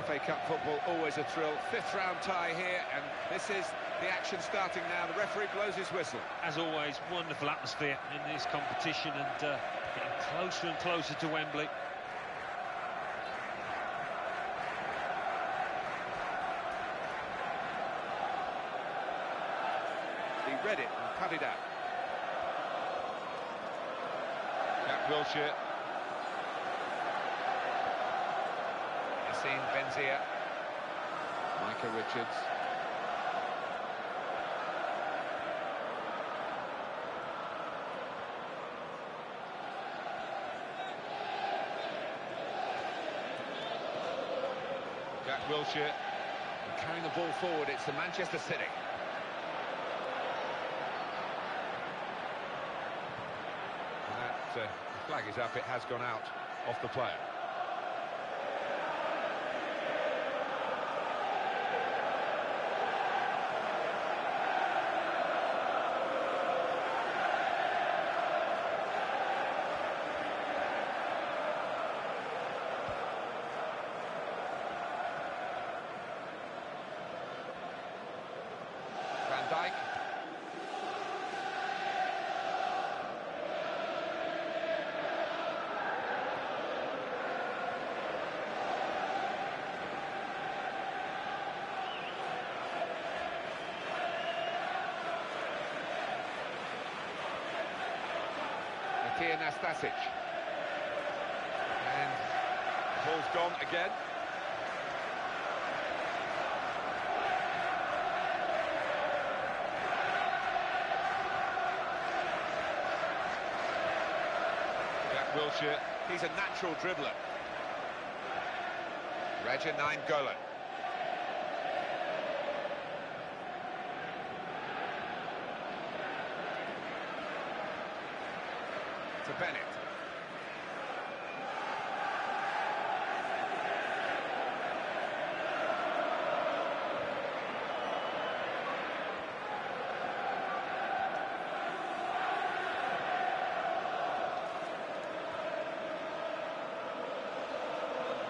B: FA Cup football, always a thrill. 5th round tie here, and this is the action starting now. The referee blows his whistle. As always, wonderful atmosphere in this competition, and getting closer and closer to Wembley. He read it and cut it out. Jack Wilshere. Benzia, Micah Richards. Jack Wilshere carrying the ball forward. It's the Manchester City. And that flag is up. It has gone out off the player. Dyke. Aqui Nastasic. And the ball's gone again. Wilshere, he's a natural dribbler. Raja Nainggolan. To Bennett.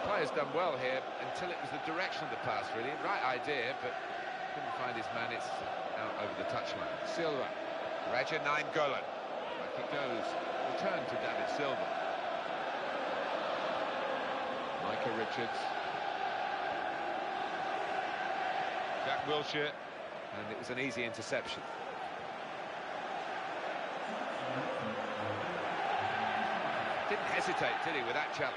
B: Player's done well here until it was the direction of the pass, really. Right idea, but couldn't find his man. It's out over the touchline. Silva. Raja Nainggolan. Back it goes. Return to David Silva. Micah Richards. Jack Wilshere. And it was an easy interception. Didn't hesitate, did he, with that challenge?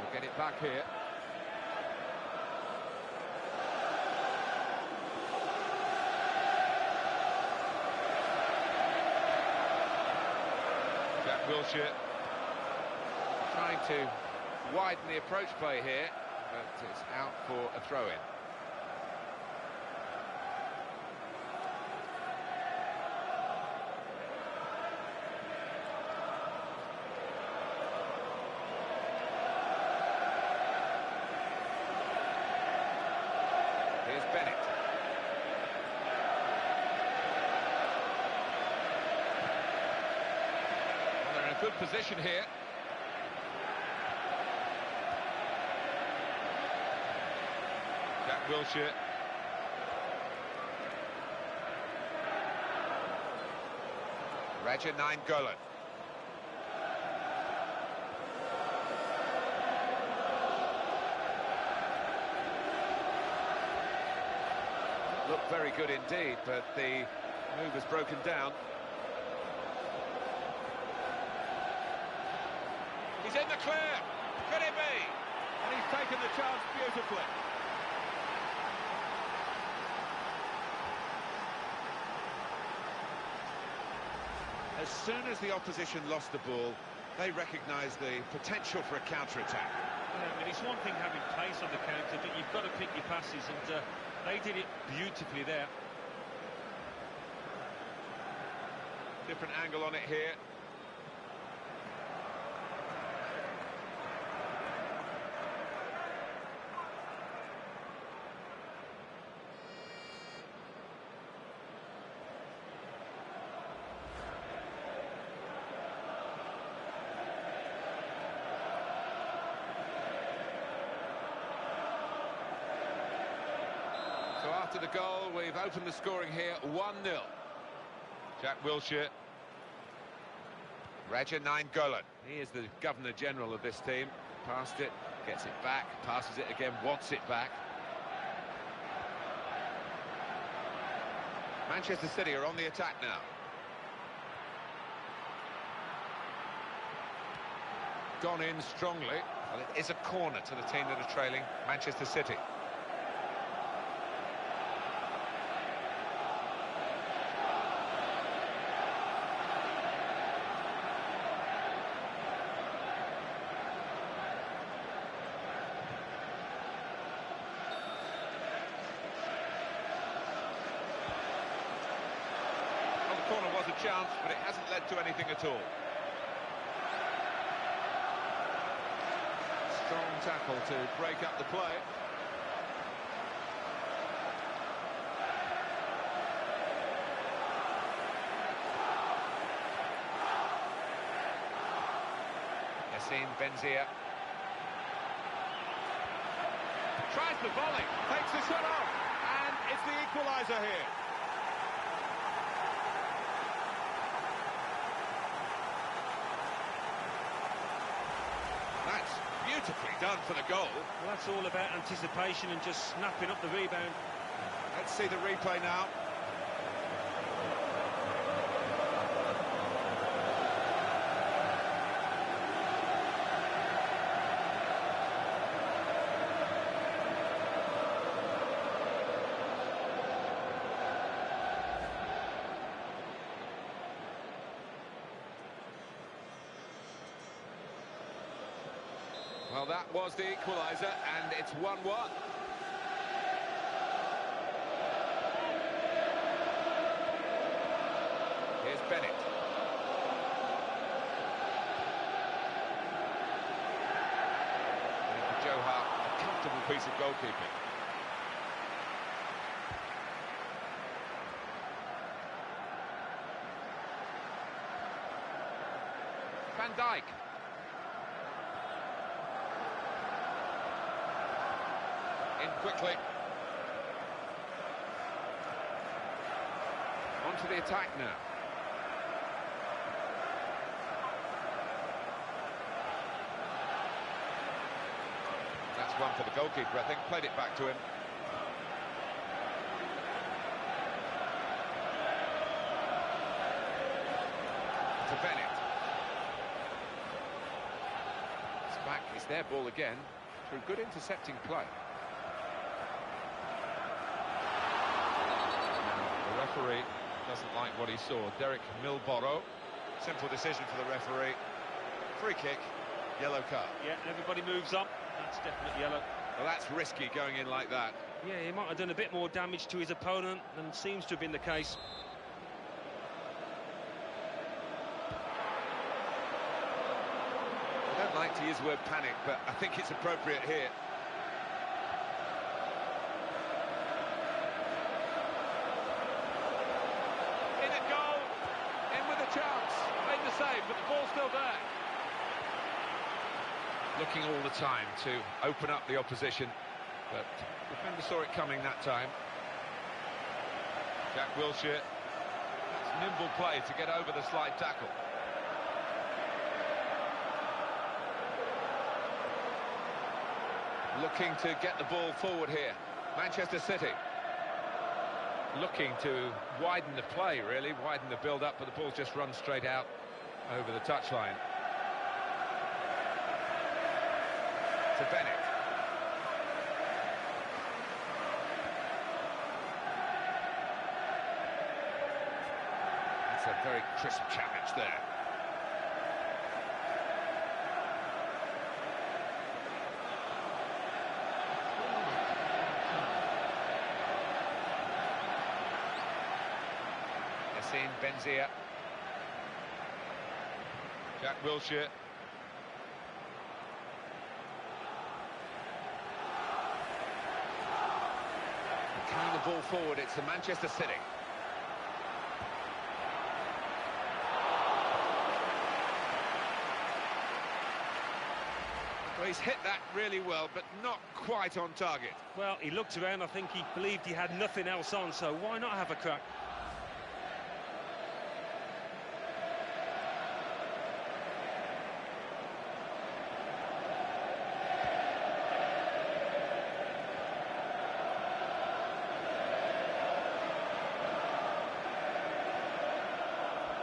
B: We'll get it back here. Wilshere trying to widen the approach play here, but it's out for a throw-in. Here's Bennett. Good position here. Jack Wilshere. Raja Nainggolan. Looked very good indeed, but the move has broken down. He's in the clear. Could it be? And he's taken the chance beautifully. As soon as the opposition lost the ball, they recognised the potential for a counter-attack.
C: I mean, it's one thing having pace on the counter, but you've got to pick your passes, and they did it beautifully there.
B: Different angle on it here. So after the goal, we've opened the scoring here, 1-0. Jack Wilshere. Raja Nainggolan. He is the Governor-General of this team. Passed it, gets it back, passes it again, wants it back. Manchester City are on the attack now. Gone in strongly. Well, it is a corner to the team that are trailing, Manchester City. Corner was a chance, but it hasn't led to anything at all. Strong tackle to break up the play. Yassine Benzia. Tries the volley, takes the shot off, and it's the equaliser here. That's beautifully done for the goal.
C: Well, that's all about anticipation and just snapping up the rebound.
B: Let's see the replay now. Well, that was the equaliser, and it's 1-1. Here's Bennett. And for Joe Hart, a comfortable piece of goalkeeping. Van Dijk. In quickly. On to the attack now. That's
F: one for the goalkeeper, I think. Played it back to him. To Bennett. It's back, it's their ball again, through good intercepting play. Now, the referee doesn't like what he saw. Derek Milboro. Simple decision for the referee. Free kick, yellow card.
C: Yeah, everybody moves on. That's definitely yellow.
F: Well, that's risky going in like that.
C: Yeah, he might have done a bit more damage to his opponent than seems to have been the case.
F: I don't like to use the word panic, but I think it's appropriate here.
B: In at goal, in with a chance. Made the save, but the ball's still there.
F: Looking all the time to open up the opposition, but the defender saw it coming that time. Jack Wilshere. That's nimble play to get over the slide tackle. Looking to get the ball forward here. Manchester City. Looking to widen the play, really, widen the build-up, but the ball just runs straight out over the touchline. To Bennett. That's a very crisp challenge there. Yassine Benzia. Jack Wilshere. Carrying the ball forward, it's the Manchester City. Well, he's hit that really well, but not quite on target.
C: Well, he looked around, I think he believed he had nothing else on, so why not have a crack?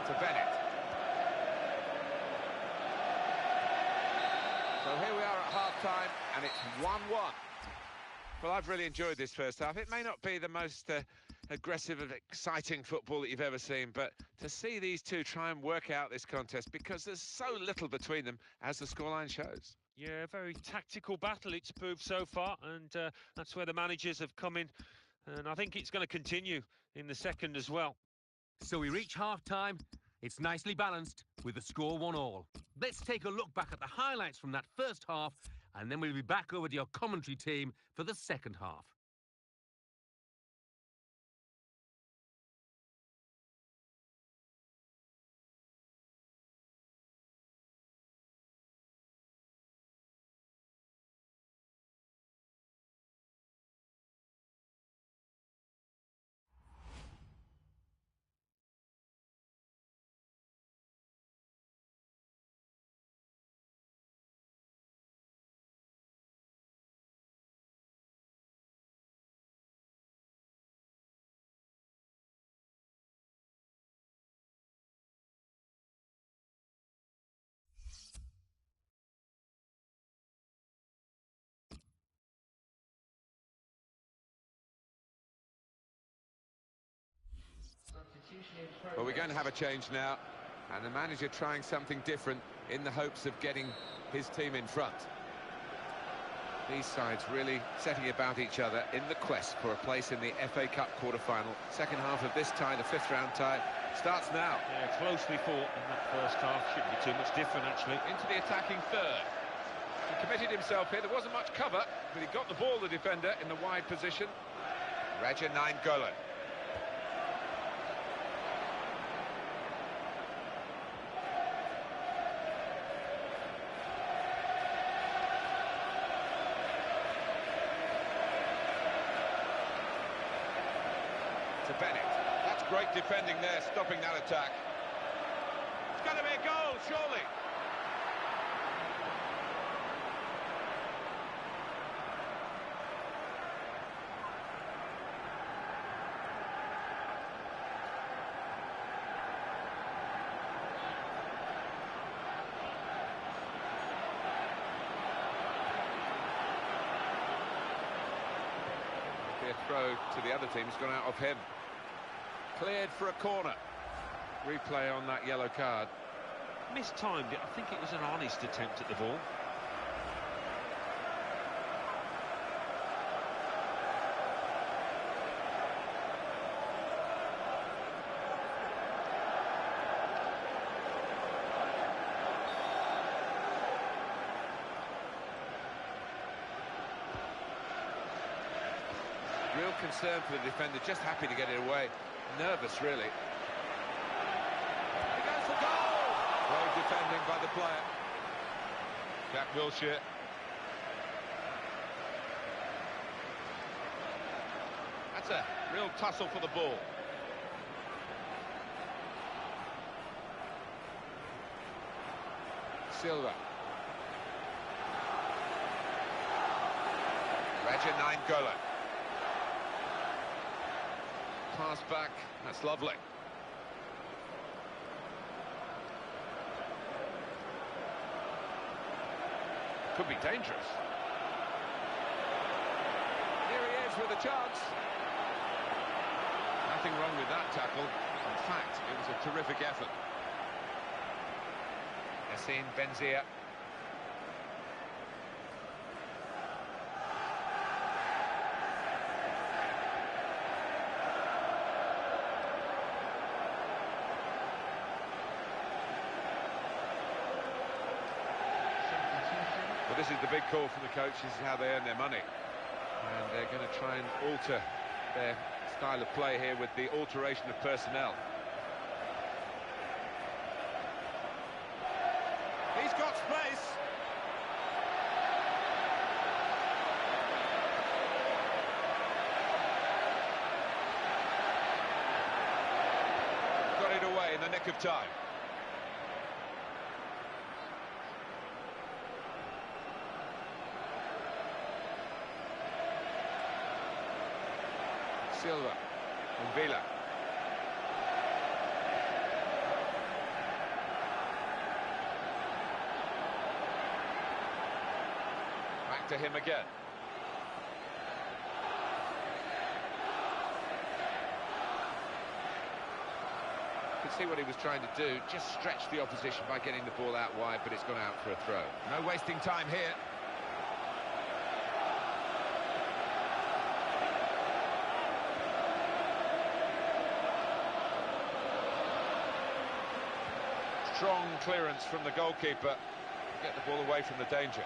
F: To Bennett. So here we are at half-time, and it's 1-1. Well, I've really enjoyed this first half. It may not be the most aggressive and exciting football that you've ever seen, but to see these two try and work out this contest, because there's so little between them, as the scoreline shows.
C: Yeah, a very tactical battle it's proved so far, and that's where the managers have come in, and I think it's going to continue in the second as well.
A: So we reach half-time. It's nicely balanced with the score 1-1. Let's take a look back at the highlights from that first half, and then we'll be back over to your commentary team for the second half.
F: Well, we're going to have a change now, and the manager trying something different in the hopes of getting his team in front. These sides really setting about each other in the quest for a place in the FA Cup quarter-final. Second half of this tie, the fifth-round tie, starts now.
C: Yeah, closely fought in that first half. Shouldn't be too much different, actually.
F: Into the attacking third. He committed himself here. There wasn't much cover, but he got the ball, the defender, in the wide position. Raja Nainggolan. To Bennett. That's great defending there, stopping that attack. It's going to be a goal, surely.
B: throw to the other team's gone out of him. Cleared for a corner. Replay on that yellow card.
C: Mistimed it. I think it was an honest attempt at the ball.
B: Real concern for the defender, just happy to get it away. Nervous, really. He goes for goal! Well defending by the player. Jack Wilshere. That's a real tussle for the ball. Silva. Raja Nainggolan. Pass back, that's lovely. Could be dangerous. Here he is with a chance. Nothing wrong with that tackle. In fact, it was a terrific effort. Yassine Benzia. Well, this is the big call from the coach. This is how they earn their money. And they're going to try and alter their style of play here with the alteration of personnel. He's got space. Got it away in the nick of time. Silva and Villa. Back to him again. You can see what he was trying to do, just stretch the opposition by getting the ball out wide, but it's gone out for a throw. No wasting time here. Strong clearance from the goalkeeper to get the ball away from the danger.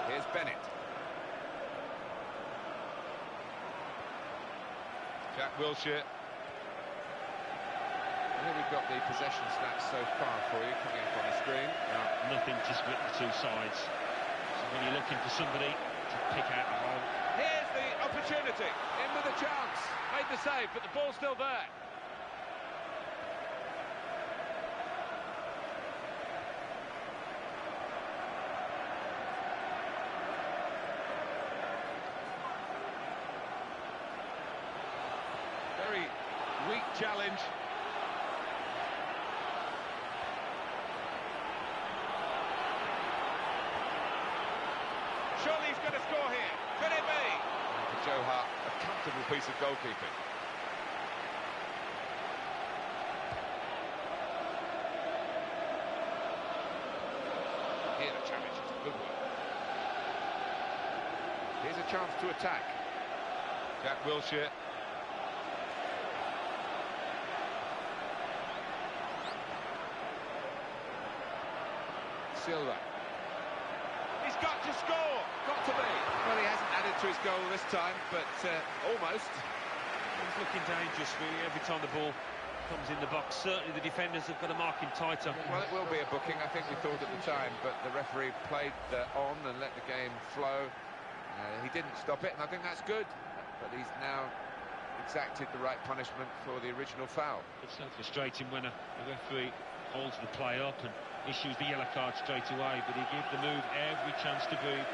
B: Here's Bennett. Jack Wilshere. Here we've got the possession stats so far for you coming up on the screen.
C: Nothing to split the two sides. So when you're looking for somebody to pick out a hole.
B: Here's the opportunity. In with a chance. Made the save, but the ball's still there. Very weak challenge. Surely he's going to score here. Could it be? And for Joe Hart, a comfortable piece of goalkeeping. Here the challenge is a good one. Here's a chance to attack. Jack Wilshere. Silva. He's got to score! Got to be! Well, he hasn't added to his goal this time, but almost.
C: He's looking dangerous, really, every time the ball Comes in the box. Certainly the defenders have got to mark him tighter.
B: Well, it will be a booking, I think we thought at the time, but the referee played on and let the game flow. He didn't stop it, and I think that's good. But he's now exacted the right punishment for the original foul.
C: It's so frustrating when a referee holds the play up and issues the yellow card straight away, but he gave the move every chance to breathe.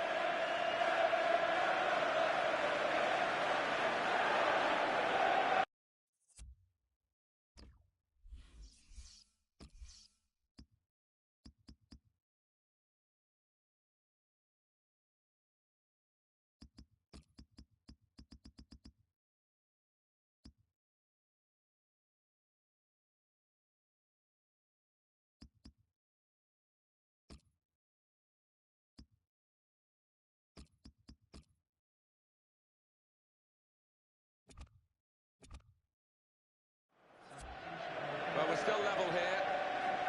B: Well, we're still level here,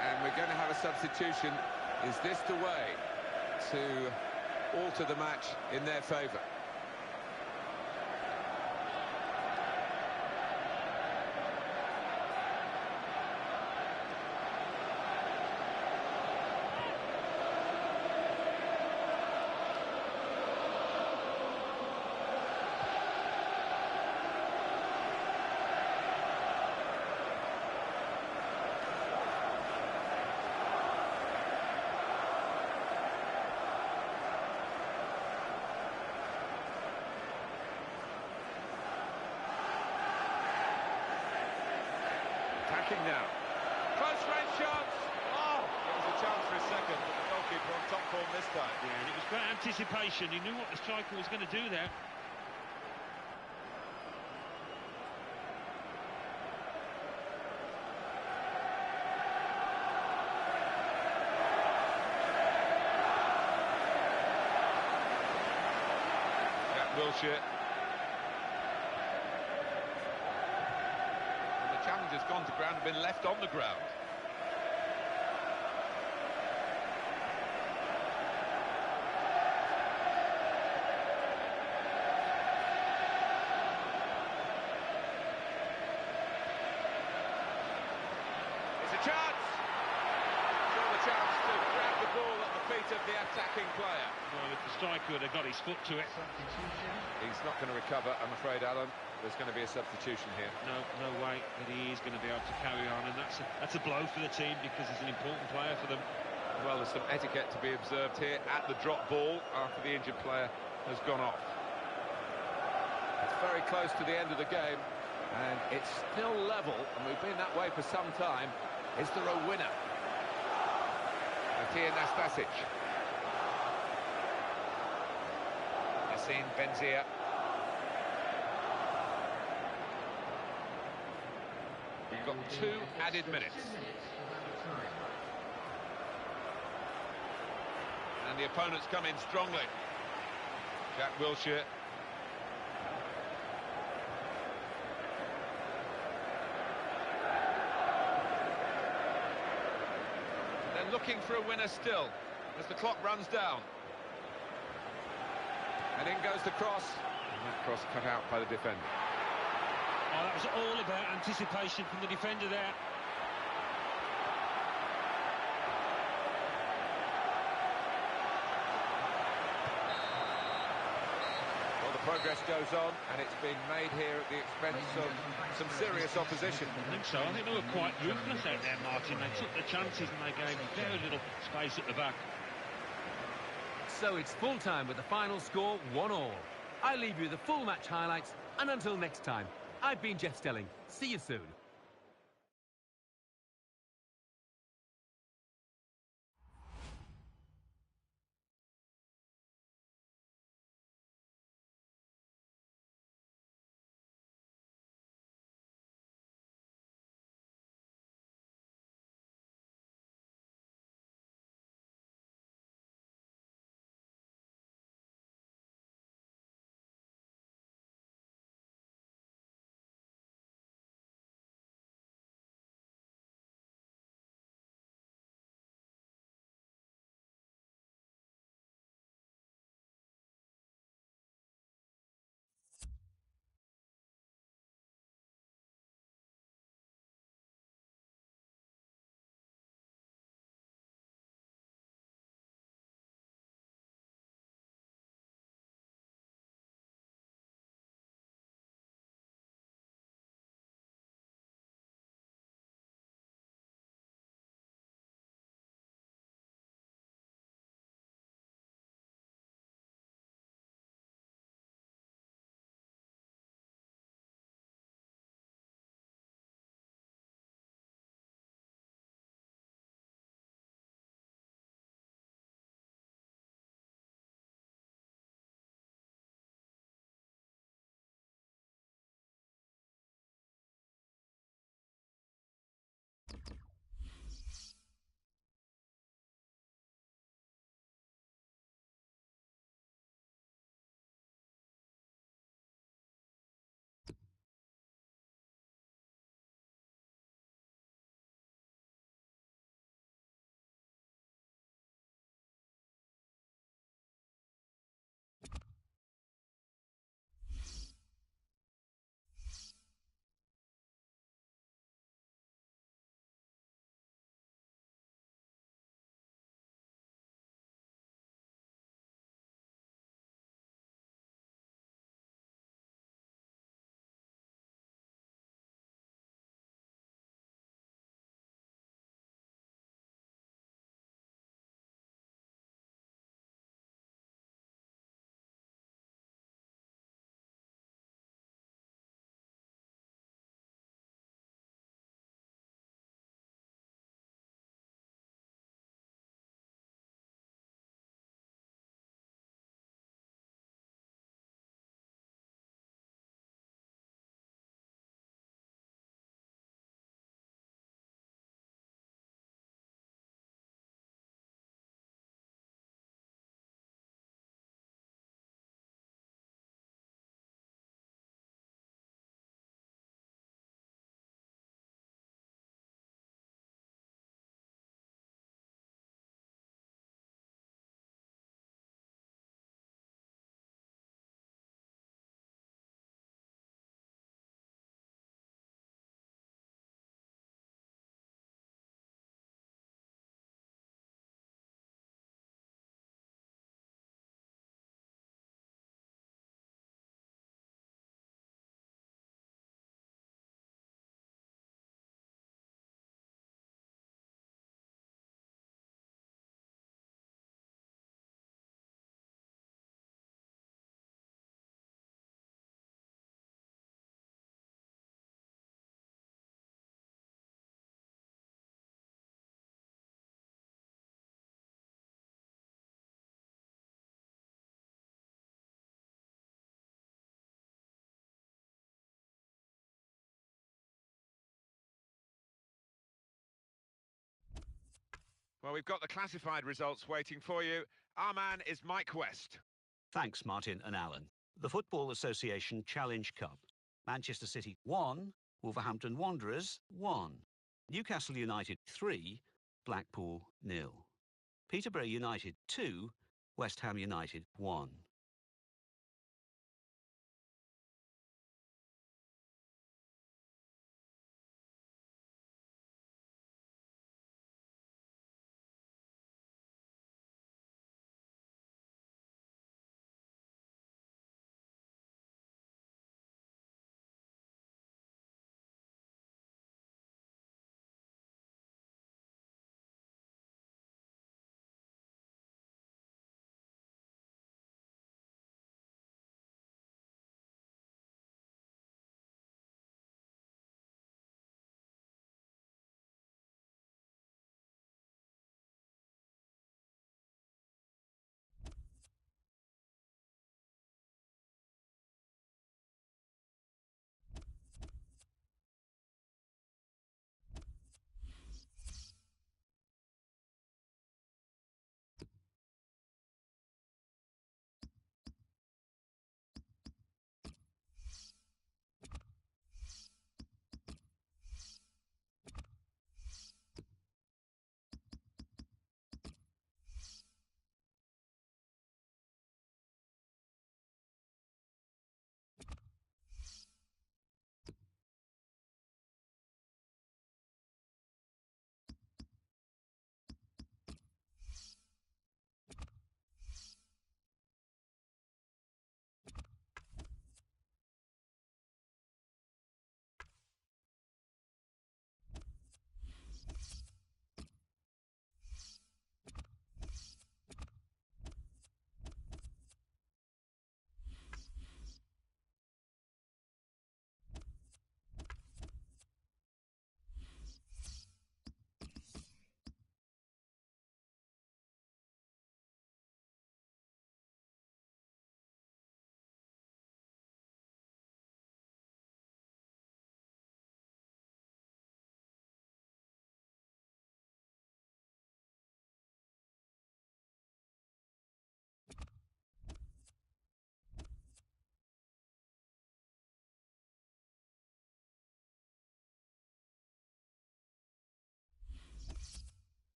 B: and we're going to have a substitution. Is this the way to alter the match in their favour? Attacking now. Close range shots. Oh,
F: There was a chance for a second, but the goalkeeper on top form this time.
C: Yeah, and it was great anticipation. He knew what the striker was going to do there.
B: Jack Wilshere. Challenge has gone to ground and been left on the ground. It's a chance! Still the chance to grab the ball at the feet of the attacking player.
C: Well, if the striker had got his foot to it.
B: He's not going to recover, I'm afraid, Alan. There's going to be a substitution here.
C: No way that he is going to be able to carry on, and that's a blow for the team because he's an important player for them.
B: Well, there's some etiquette to be observed here at the drop ball after the injured player has gone off. It's very close to the end of the game, and it's still level, and we've been that way for some time. Is there a winner? Aqui and Nastasic. Yassine Benzia. We've got 2 added minutes. And the opponents come in strongly. Jack Wilshere. They're looking for a winner still as the clock runs down. And in goes the cross. And that cross cut out by the defender.
C: Oh, that was all about anticipation from the defender there.
B: Well, the progress goes on, and it's been made here at the expense of some serious opposition.
C: I think so. I think they were quite ruthless out there, Martin. They took the chances and they gave very little space at the back.
A: So it's full time with the final score 1-1. I leave you the full match highlights, and until next time, I've been Jeff Stelling. See you soon.
B: Well, we've got the classified results waiting for you. Our man is Mike West.
E: Thanks, Martin and Alan. The Football Association Challenge Cup. Manchester City 1, Wolverhampton Wanderers 1. Newcastle United 3, Blackpool 0. Peterborough United 2, West Ham United 1.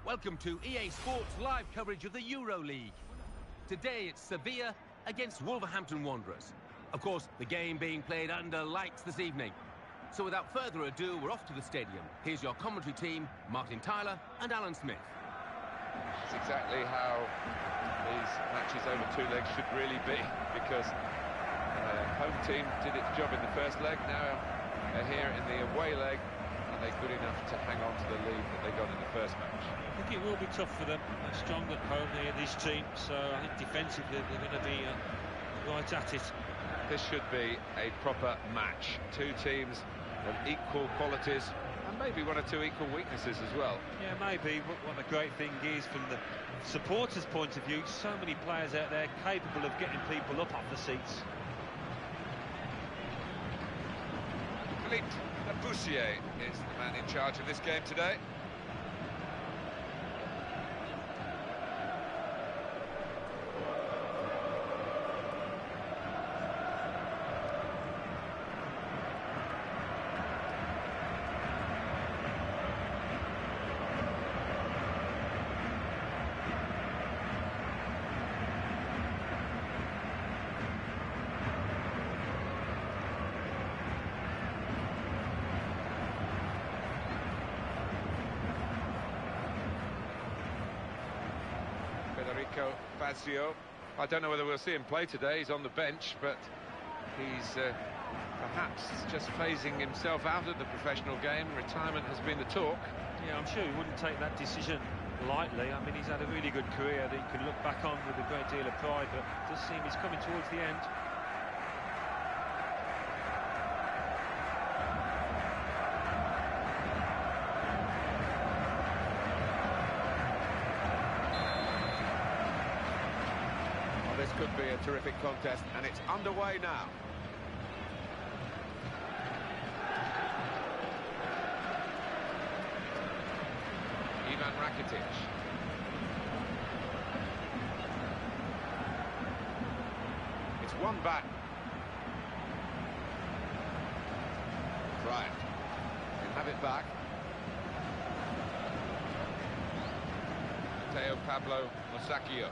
A: Welcome to EA Sports live coverage of the Euro League. Today it's Sevilla against Wolverhampton Wanderers. Of course, the game being played under lights this evening. So without further ado, we're off to the stadium. Here's your commentary team, Martin Tyler and Alan Smith.
B: That's exactly how these matches over two legs should really be, because home team did its job in the first leg. Now they're here in the away leg. Are they good enough to hang on to the lead that they got in the first match?
C: I think it will be tough for them. They're strong at home here, this team, so I think defensively they're going to be right at it.
B: This should be a proper match. Two teams of equal qualities and maybe one or two equal weaknesses as well.
C: Yeah, maybe. What the great thing is, from the supporters' point of view, so many players out there capable of getting people up off the seats.
B: Philippe Laboussier is the man in charge of this game today. Fazio. I don't know whether we'll see him play today. He's on the bench, but he's perhaps just phasing himself out of the professional game. Retirement has been the talk.
C: Yeah, I'm sure he wouldn't take that decision lightly. I mean, he's had a really good career that he can look back on with a great deal of pride, but it does seem he's coming towards the end.
B: This could be a terrific contest, and it's underway now. Ivan Rakitic. It's one back. Right. Can have it back. Teo Pablo Musacchio.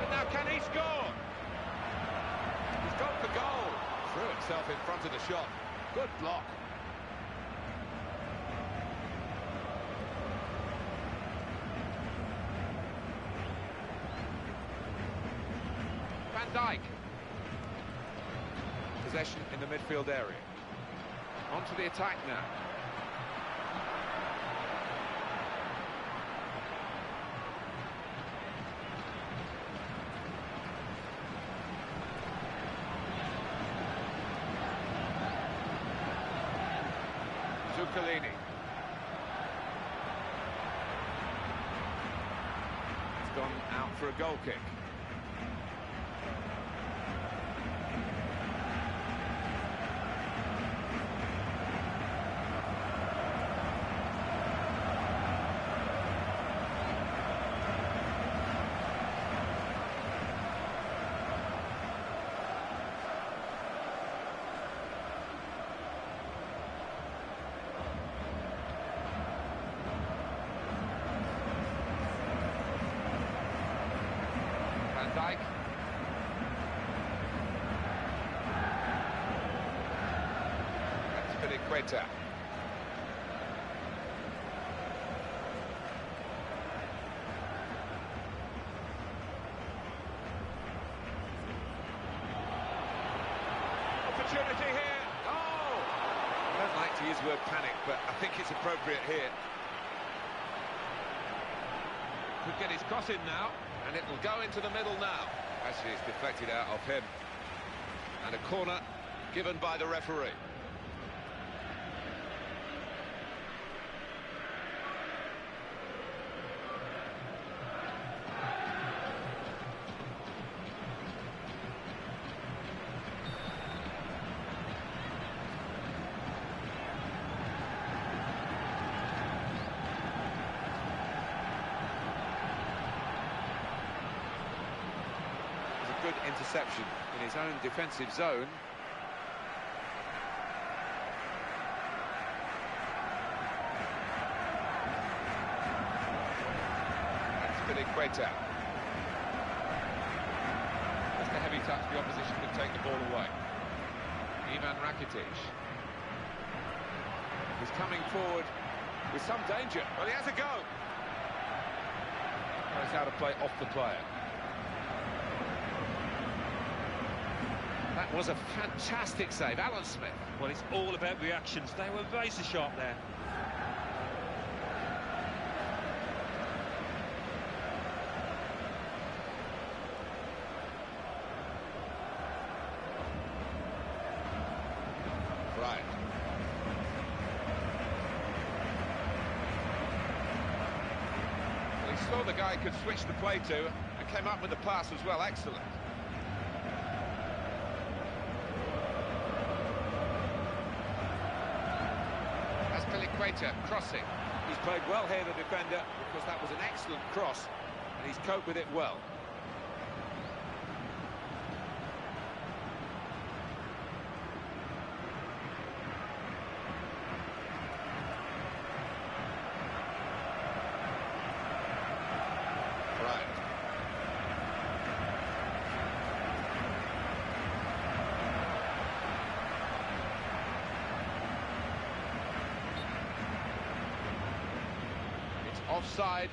B: Now can he score? He's gone for goal. Threw himself in front of the shot. Good block. Van Dijk. Possession in the midfield area. On to the attack now. Zuccalini. It's gone out for a goal kick. Dijk. That's Piliqueta. Opportunity here. Oh! I don't like to use the word panic, but I think it's appropriate here. Could get his cross in now. And it will go into the middle now. Actually, it's deflected out of him. And a corner given by the referee. Good interception in his own defensive zone. Azpilicueta. Just a heavy touch, the opposition can take the ball away. Ivan Rakitic. He's coming forward with some danger. Well, he has a go. Knows how to play off the player. That was a fantastic save. Alan Smith.
C: Well, it's all about reactions. They were razor sharp there.
B: Right. Well, he saw the guy could switch the play to and came up with the pass as well. Excellent. Azpilicueta crossing.
F: He's played well here, the defender, because that was an excellent cross, and he's coped with it well.
B: Offside,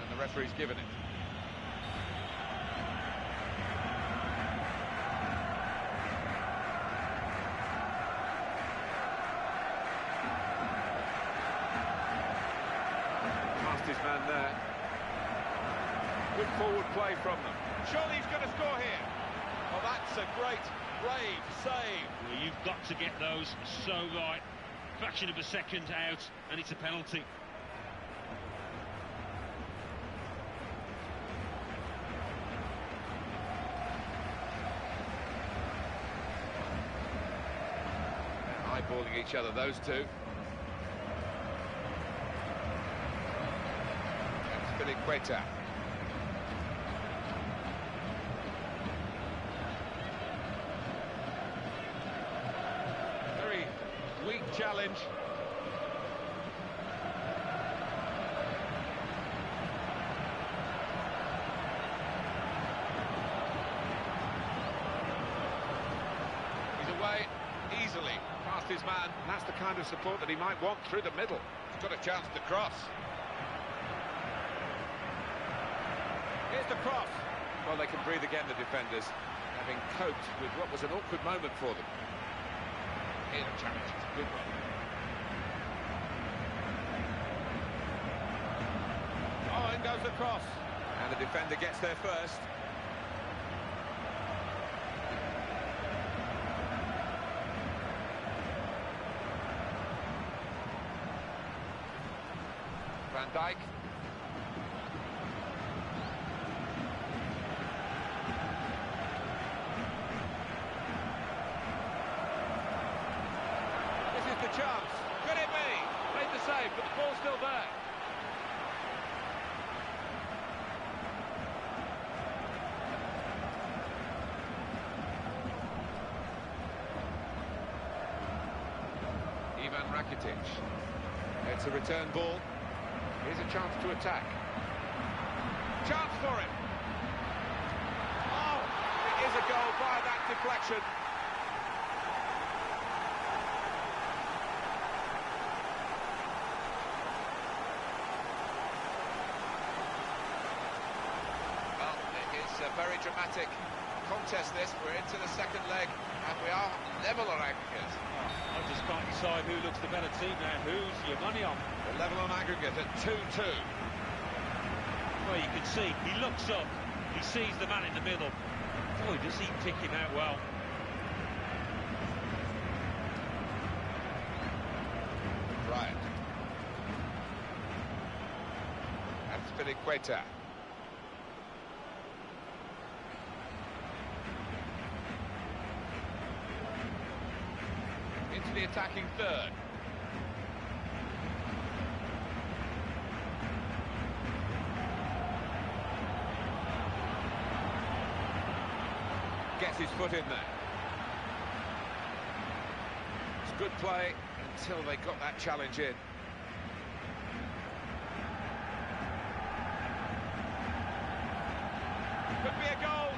B: and the referee's given it.
F: Past his man there. Good forward play from them. Surely he's going to score here. Oh, that's a great, brave save.
C: Well, you've got to get those so right. Fraction of a second out, and it's a penalty.
B: Eyeballing each other, those two. Azpilicueta.
F: Very weak challenge.
B: He's away easily past his man.
F: That's the kind of support that he might want through the middle.
B: He's got a chance to cross.
F: Here's the cross. Well, they can breathe again, the defenders, having coped with what was an awkward moment for them.
B: Here the challenge is a good one.
F: Oh, in goes the cross. And the defender gets there first.
B: Van Dijk.
F: This is the chance. Could it be? Made the save, but the ball's still there.
B: Ivan Rakitic. It's a return ball. Here's a chance to attack.
F: Chance for him. Oh, it is a goal by that deflection.
B: Well, it is a very dramatic contest this. We're into the second leg and we are level on aggregate.
C: I just can't decide who looks the better team now. Who's your money on?
B: We're level on aggregate at 2-2.
C: Well, you can see, he looks up, he sees the man in the middle. Boy, does he pick him out well.
B: Right. Azpilicueta. Into the attacking third.
F: Gets his foot in there. It's good play until they got that challenge in.
B: Could be a goal.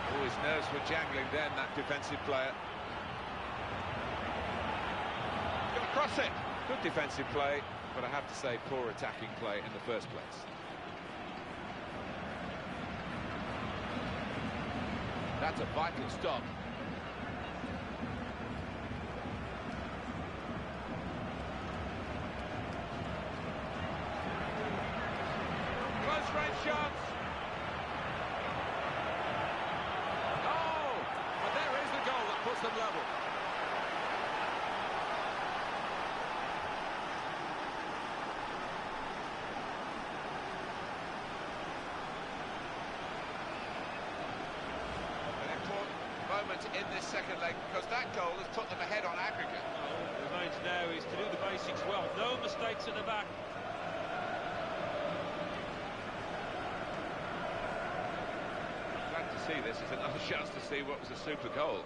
B: Oh, his nerves were jangling then, that defensive player. Gonna cross it. Good defensive play, but I have to say poor attacking play in the first place. That's a vital stop. Close range chance. Oh! And there is the goal that puts them level. Moment in this second leg, because that goal has put them ahead on aggregate.
C: What remains now is to do the basics well. No mistakes at the back.
B: Glad to see this as another chance to see what was a super goal.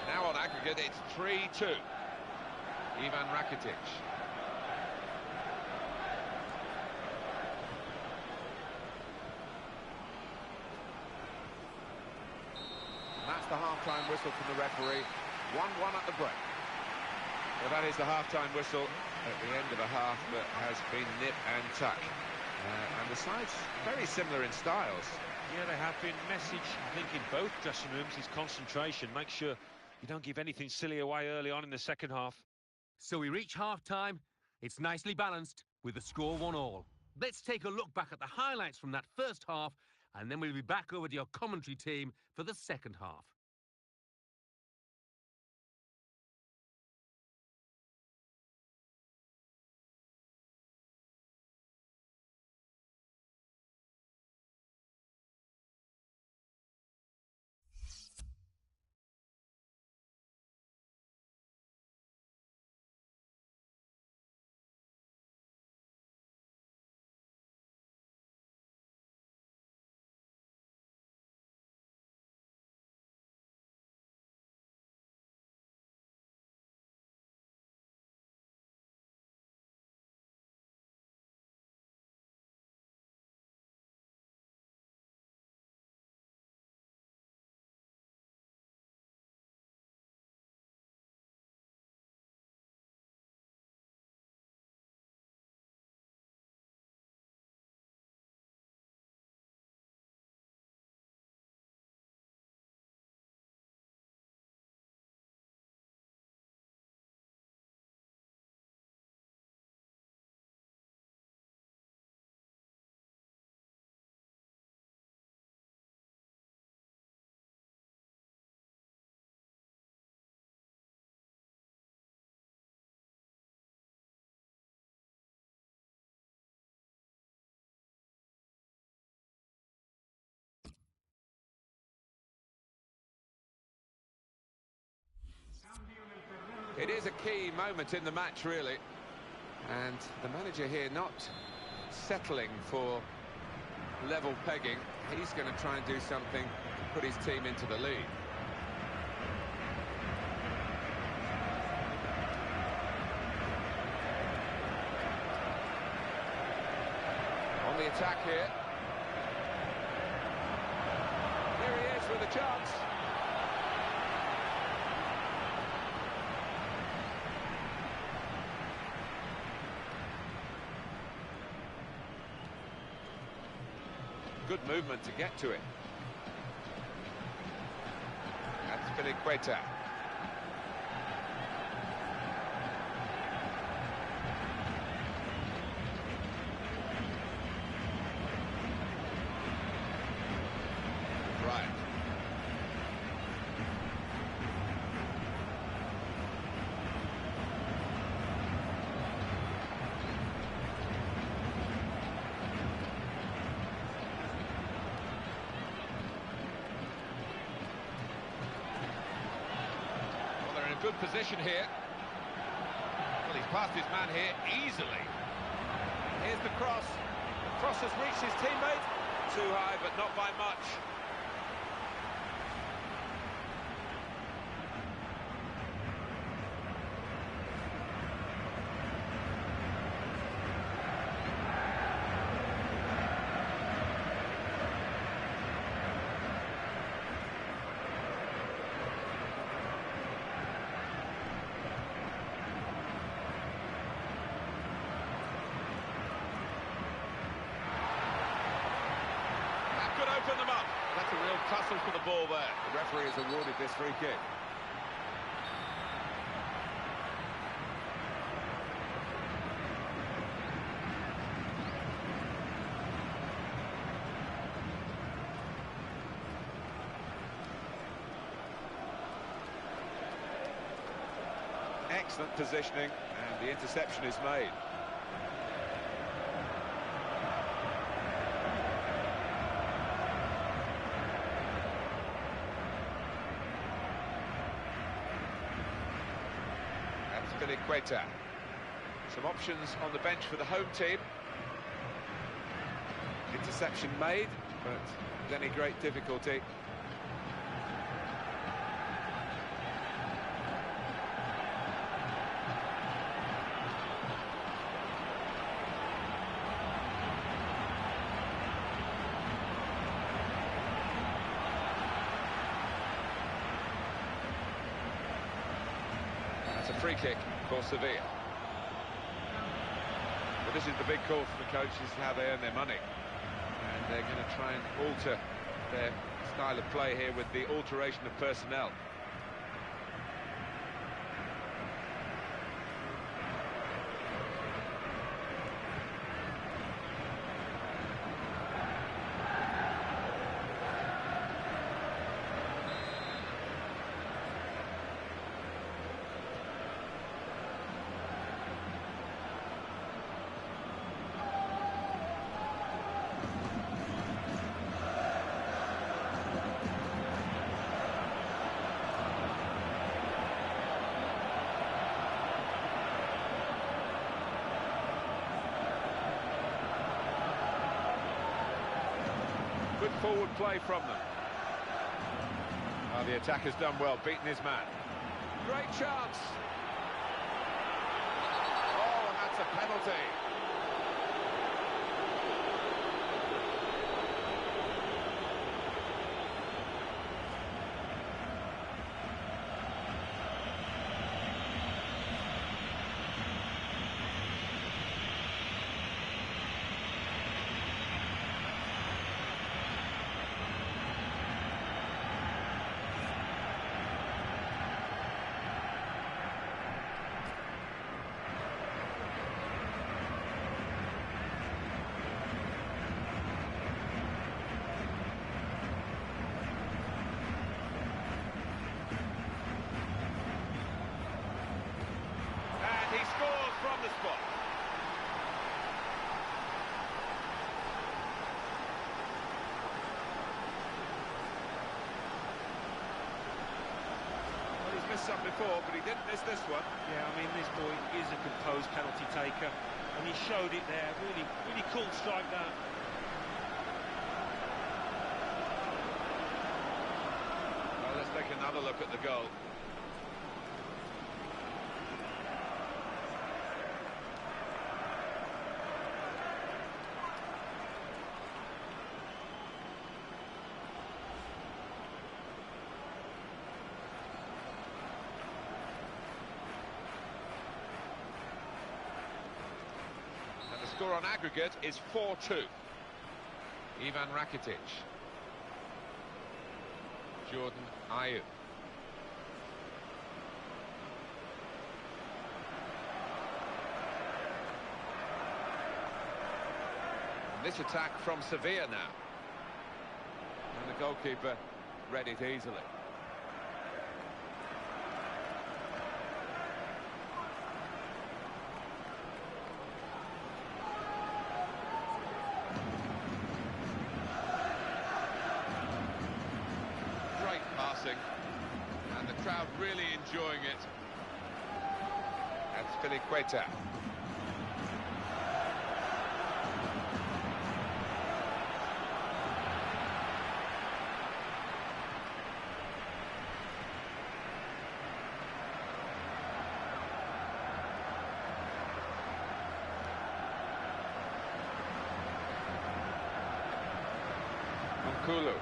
B: Now on aggregate, it's 3-2. Ivan Rakitic. And that's the half-time whistle from the referee. 1-1 at the break. Well, that is the half-time whistle at the end of a half that has been nip and tuck. And the sides very similar in styles.
C: Yeah, they have been. Message, I think, in both dressing rooms is concentration. Make sure you don't give anything silly away early on in the second half.
A: So we reach half-time. It's nicely balanced with the score 1-1. Let's take a look back at the highlights from that first half, and then we'll be back over to your commentary team for the second half.
B: It is a key moment in the match, really. And the manager here not settling for level pegging. He's going to try and do something to put his team into the lead. On the attack here. Here he is with a chance. Good movement to get to it. That's Filiqueta. Right. Good position here. Well, he's passed his man here easily.
F: Here's the cross. The cross has reached his teammate. Too high, but not by much. Open them up. That's a real tussle for the ball there. The referee has awarded this free kick. Excellent positioning, and the interception is made. Equator. Some options on the bench for the home team. Interception made, but with any great difficulty. That's a free kick for Sevilla. But this is the big call for the coaches, how they earn their money. And they're going to try and alter their style of play here with the alteration of personnel. Good forward play from them. Oh, the attacker's done well, beaten his man. Great chance. Oh, and that's a penalty. From the spot. Well, he's missed some before, but he didn't miss this one.
C: Yeah, I mean, this boy is a composed penalty taker, and he showed it there. Really, really cool strike that.
B: Well, let's take another look at the goal. Score on aggregate is 4-2. Ivan Rakitic. Jordan Ayew. And this attack from Sevilla now. And the goalkeeper read it easily. And the crowd really enjoying it. That's Fifa14.
F: Kulu.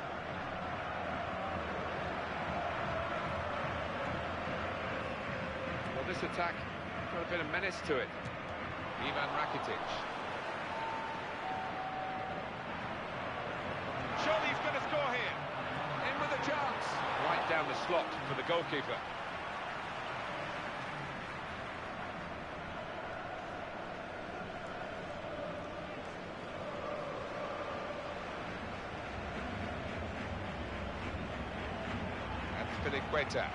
F: Well, this attack got a bit of menace to it. Ivan Rakitic. Surely he's going to score here. In with a chance. Right down the slot for the goalkeeper. Quetta.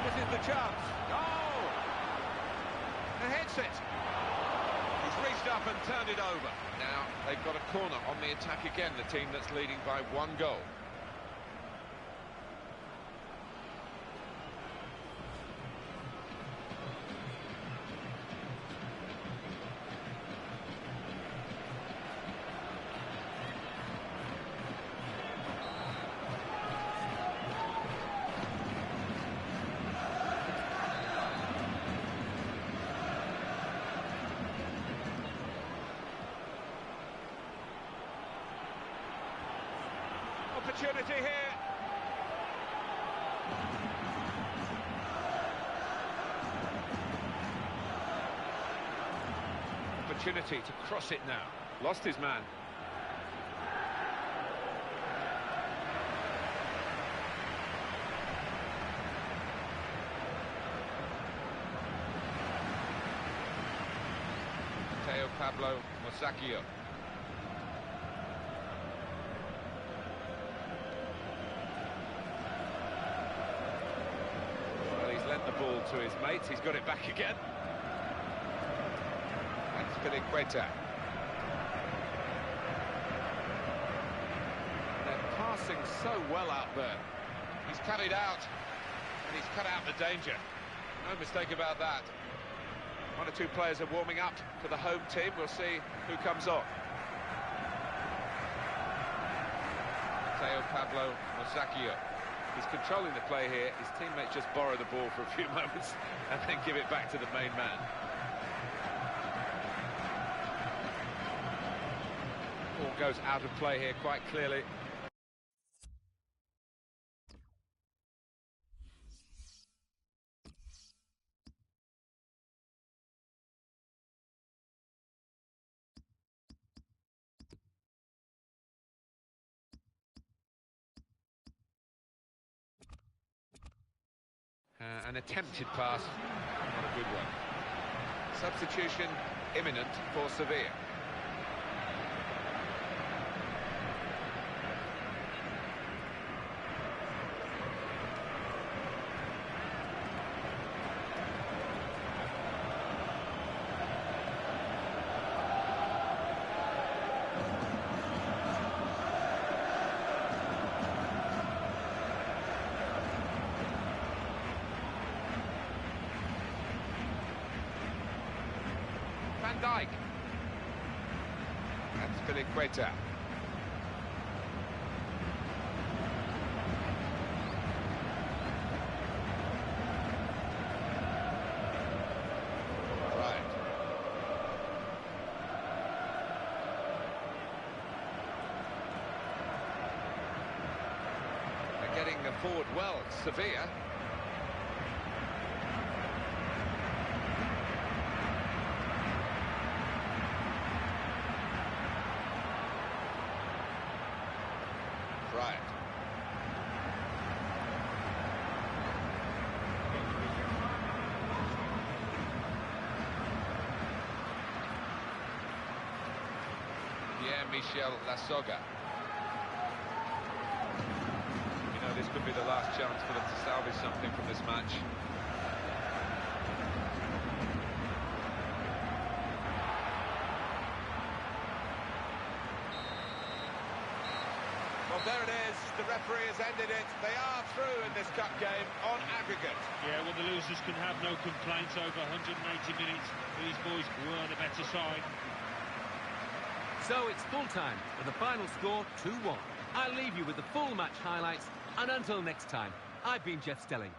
F: This is the chance. Oh! A hits it. He's reached up and turned it over. Now they've got a corner on the attack again, the team that's leading by 1 goal. Opportunity here. Opportunity to cross it now. Lost his man. Pablo Mosacchio. Well, he's lent the ball to his mates. He's got it back again. That's Fifa14. They're passing so well out there. He's cut it out, and he's cut out the danger. No mistake about that. 1 or 2 players are warming up for the home team. We'll see who comes on. Pablo Mosacchio. He's controlling the play here. His teammates just borrow the ball for a few moments and then give it back to the main man. Ball goes out of play here quite clearly. An attempted pass, not a good one. Substitution imminent for Sevilla. Dyke. That's Fifa14. Right. They're getting forward well, Sevilla. Right. Pierre-Michel Lasogga. You know, this could be the last chance for them to salvage something from this match. Well, there it is. The referee has ended it. They are through in this cup game on aggregate.
C: Yeah, well, the losers can have no complaints over 180 minutes. These boys were the better side.
A: So it's full time, with the final score 2-1. I'll leave you with the full match highlights, and until next time, I've been Jeff Stelling.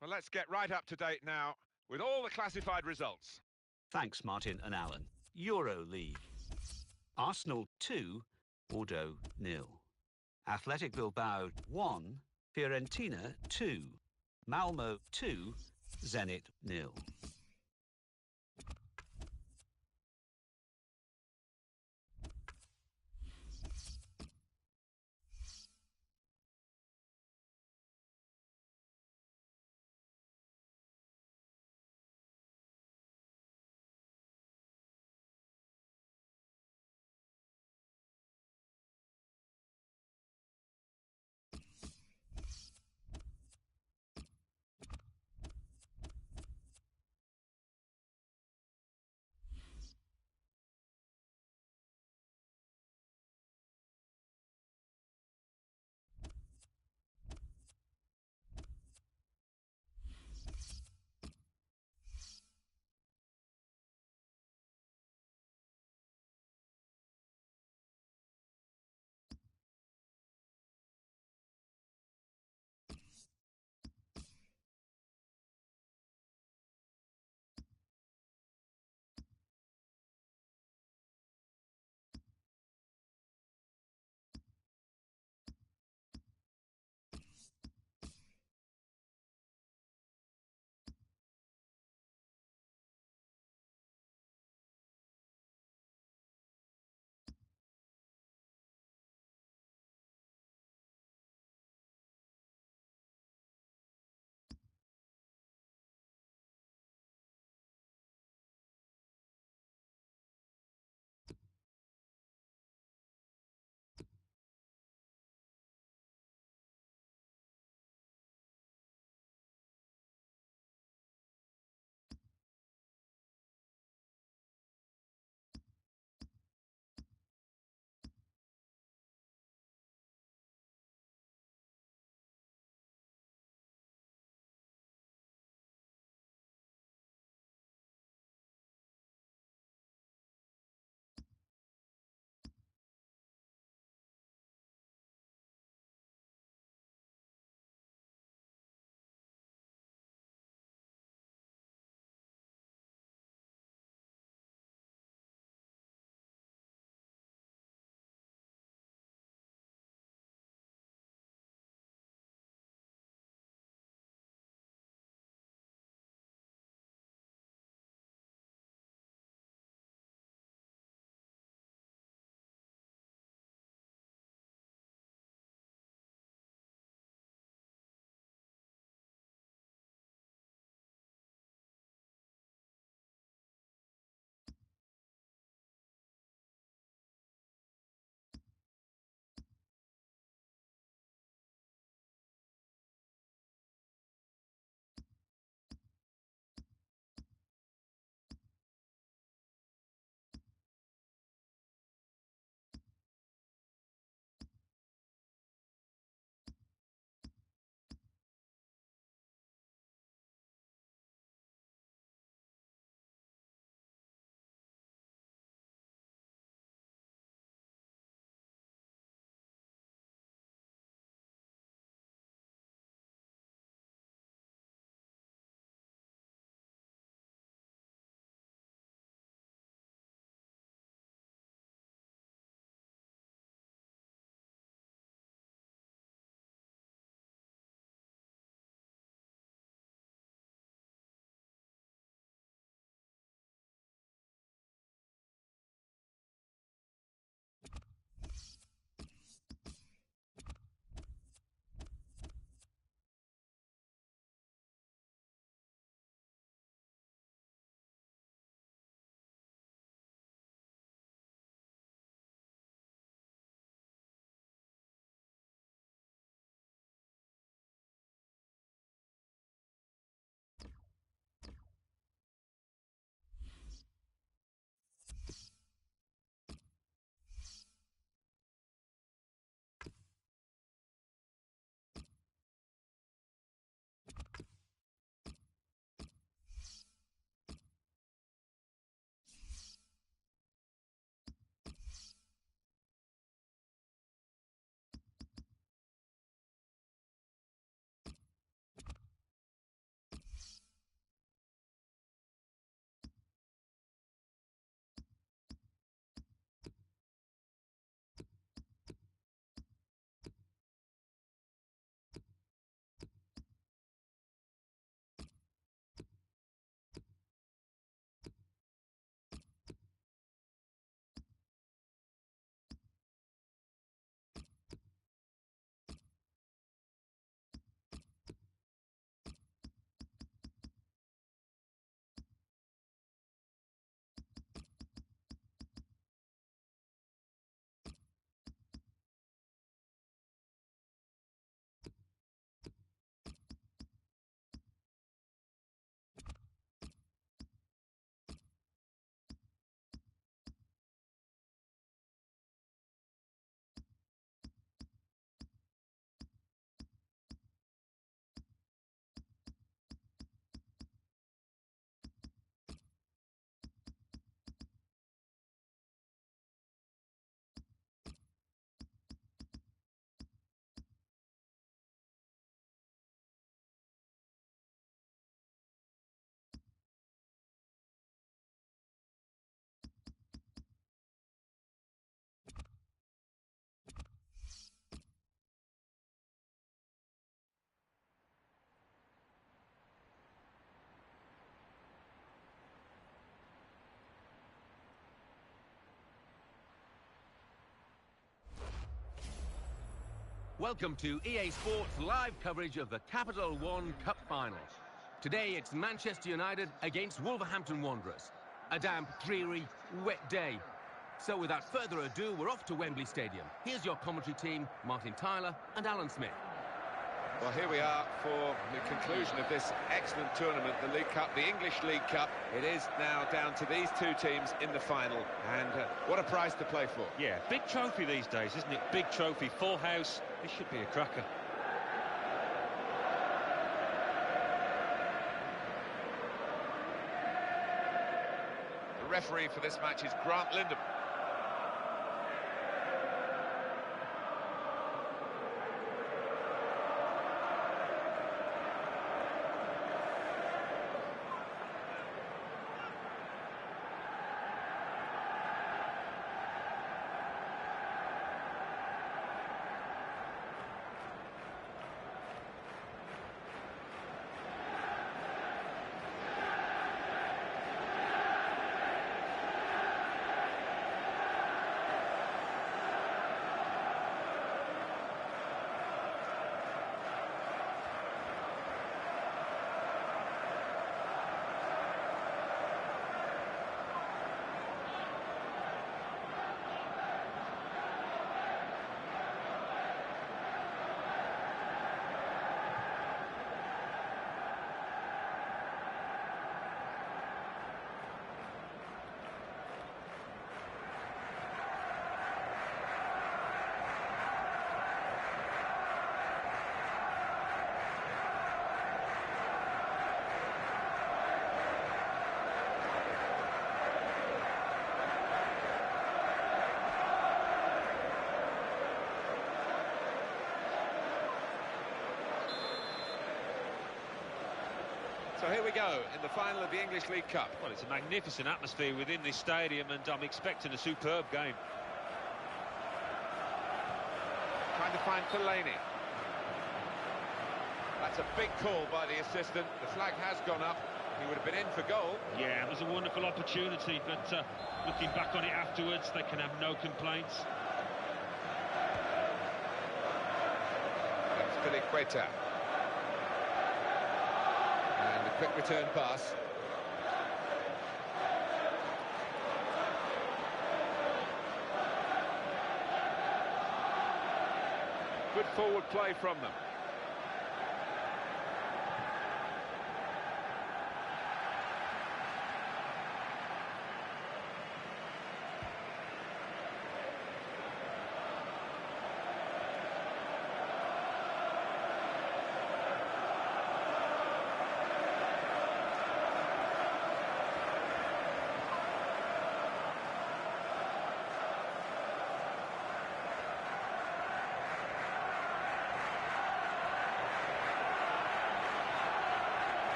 F: Well, let's get right up to date now with all the classified results.
E: Thanks, Martin and Alan. Euro League. Arsenal 2, Bordeaux 0. Athletic Bilbao 1, Fiorentina 2. Malmo 2, Zenit 0.
A: Welcome to EA Sports live coverage of the Capital One Cup final. Today it's Manchester United against Wolverhampton Wanderers. A damp, dreary, wet day. So without further ado, we're off to Wembley Stadium. Here's your commentary team, Martin Tyler and Alan Smith.
B: Well, here we are for the conclusion of this excellent tournament, the League Cup, the English League Cup. It is now down to these two teams in the final, and what a prize to play for.
C: Yeah, big trophy these days, isn't it? Big trophy, full house. This should be a cracker.
B: The referee for this match is Grant Lindham. So here we go, in the final of the English League Cup.
C: Well, it's a magnificent atmosphere within this stadium, and I'm expecting a superb game.
B: Trying to find Fellaini. That's a big call by the assistant. The flag has gone up. He would have been in for goal.
C: Yeah, it was a wonderful opportunity, but looking back on it afterwards, they can have no complaints.
B: That's Fifa14. And a quick return pass. Good forward play from them.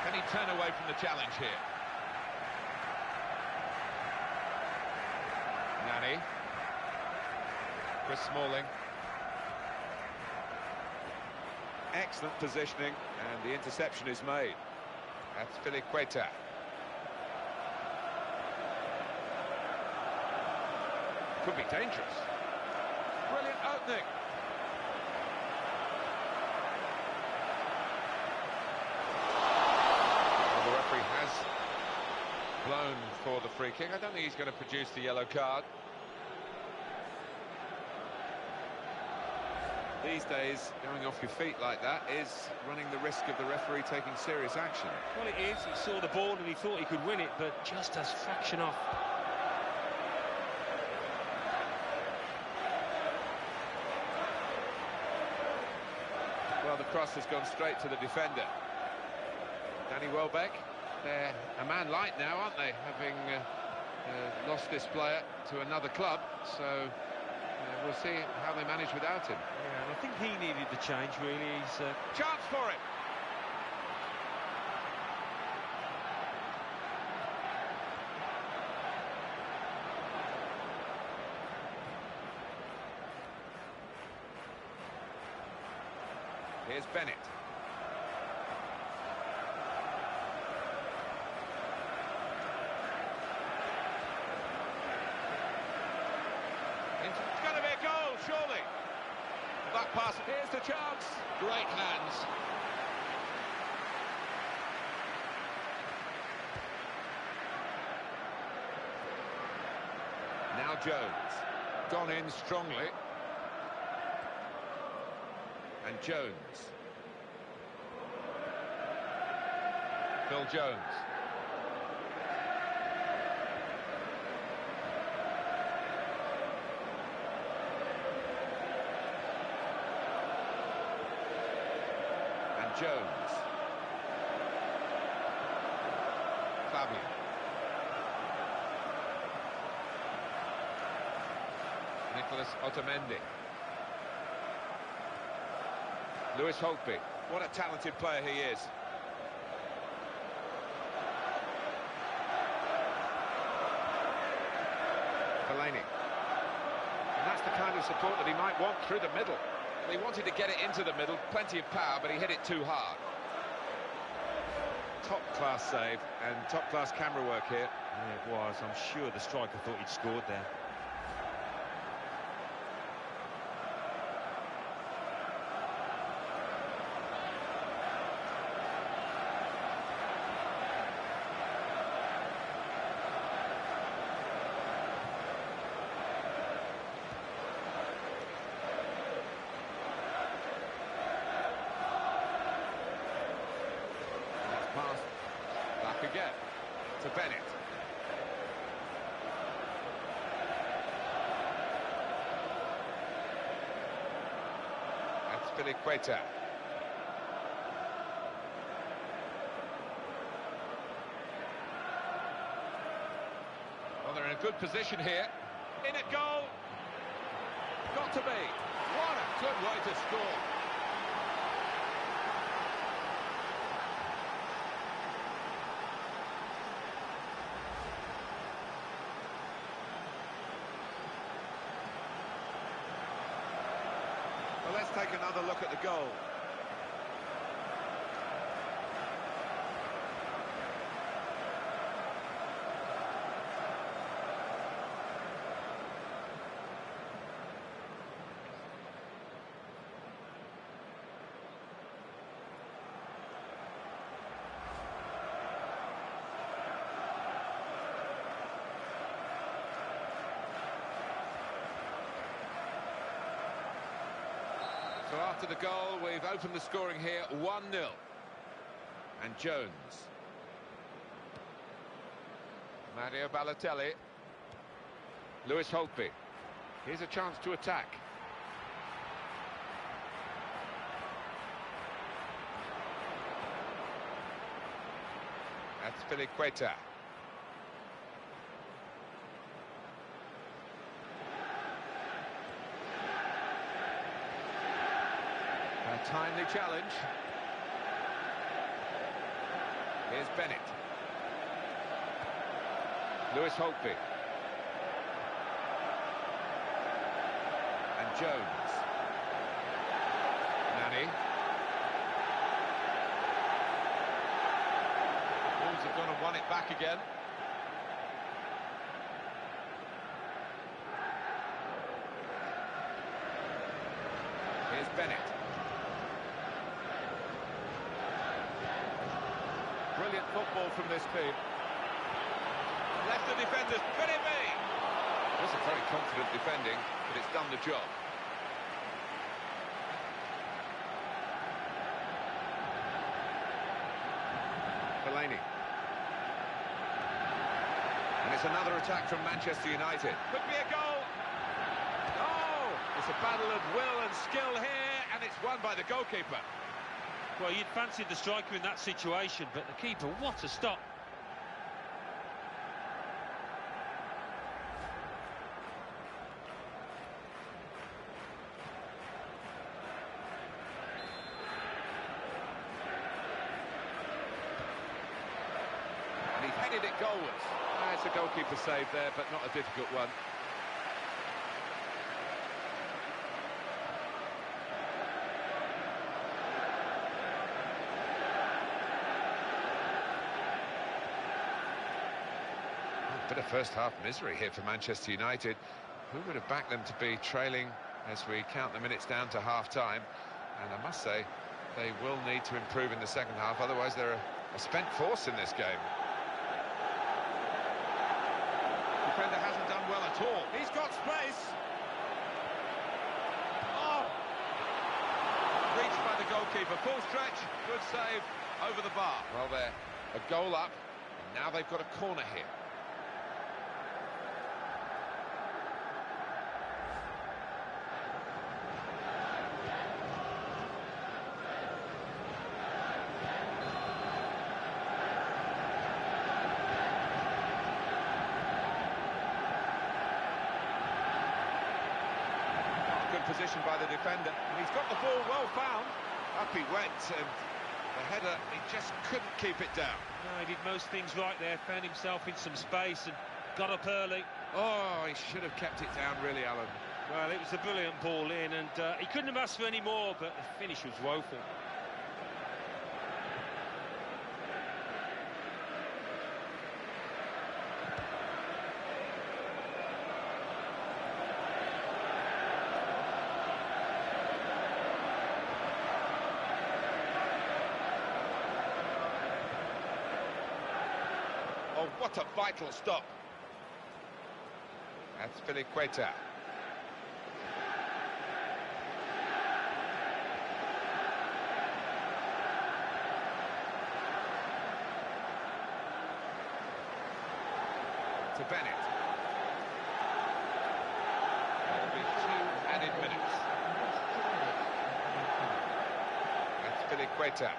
B: Can he turn away from the challenge here? Nani. Chris Smalling. Excellent positioning, and the interception is made. That's Fifa14. Could be dangerous. Brilliant opening. The referee has blown for the free kick. I don't think he's going to produce the yellow card. These days, going off your feet like that is running the risk of the referee taking serious action.
C: Well, it is. He saw the ball and he thought he could win it, but just a fraction off.
B: Well, the cross has gone straight to the defender. Danny Welbeck, they're a man light now, aren't they? Having lost this player to another club, so we'll see how they manage without him.
C: Yeah, and I think he needed the change, really. He's
B: chance for it. Here's Bennett. It's going to be a goal, surely. That
F: pass. Here's the chance. Great hands. Now Jones. Gone in strongly. And Jones. Phil Jones. And Jones. Fabian. Nicholas Otamendi. Lewis Holtby. What a talented player he is. Fellaini. And that's the kind of support that he might want through the middle. He wanted to get it into the middle, plenty of power, but he hit it too hard. Top-class save and top-class camera work here.
C: Yeah, it was. I'm sure the striker thought he'd scored there.
B: Pass back again to Bennett. That's Filiqueta. Well, they're in a good position here. In at goal. Got to be. What a good way to score. Well, let's take another look at the goal. So after the goal, we've opened the scoring here, 1-0. And Jones. Mario Balotelli. Lewis Holtby. Here's a chance to attack. That's Filiqueta. A timely challenge. Here's Bennett. Lewis Holtby. And Jones. Nani. Wolves have gone and won it back again. Here's Bennett. Brilliant football from this team. Left the defenders, could it be? Wasn't very confident defending, but it's done the job. Fellaini. And it's another attack from Manchester United. Could be a goal. Oh, it's a battle of will and skill here, and it's won by the goalkeeper.
C: Well, you'd fancied the striker in that situation, but the keeper, what a stop.
B: And he headed it goalwards. It's a goalkeeper save there, but not a difficult one. Bit of first half misery here for Manchester United. Who would have backed them to be trailing as we count the minutes down to half-time. And I must say, they will need to improve in the second half, otherwise they're a spent force in this game. Defender hasn't done well at all. He's got space. Oh! Reached by the goalkeeper. Full stretch, good save, over the bar. Well, they're a goal up, and now they've got a corner here. Position by the defender, and he's got the ball well found. Up he went, and the header, he just couldn't keep it down.
C: No, he did most things right there, found himself in some space and got up early.
B: Oh, he should have kept it down, really, Alan.
C: Well, it was a brilliant ball in, and he couldn't have asked for any more, but the finish was woeful.
B: Oh, what a vital stop. That's Fifa14. To Bennett. That'll be 2 added minutes. That's Fifa14.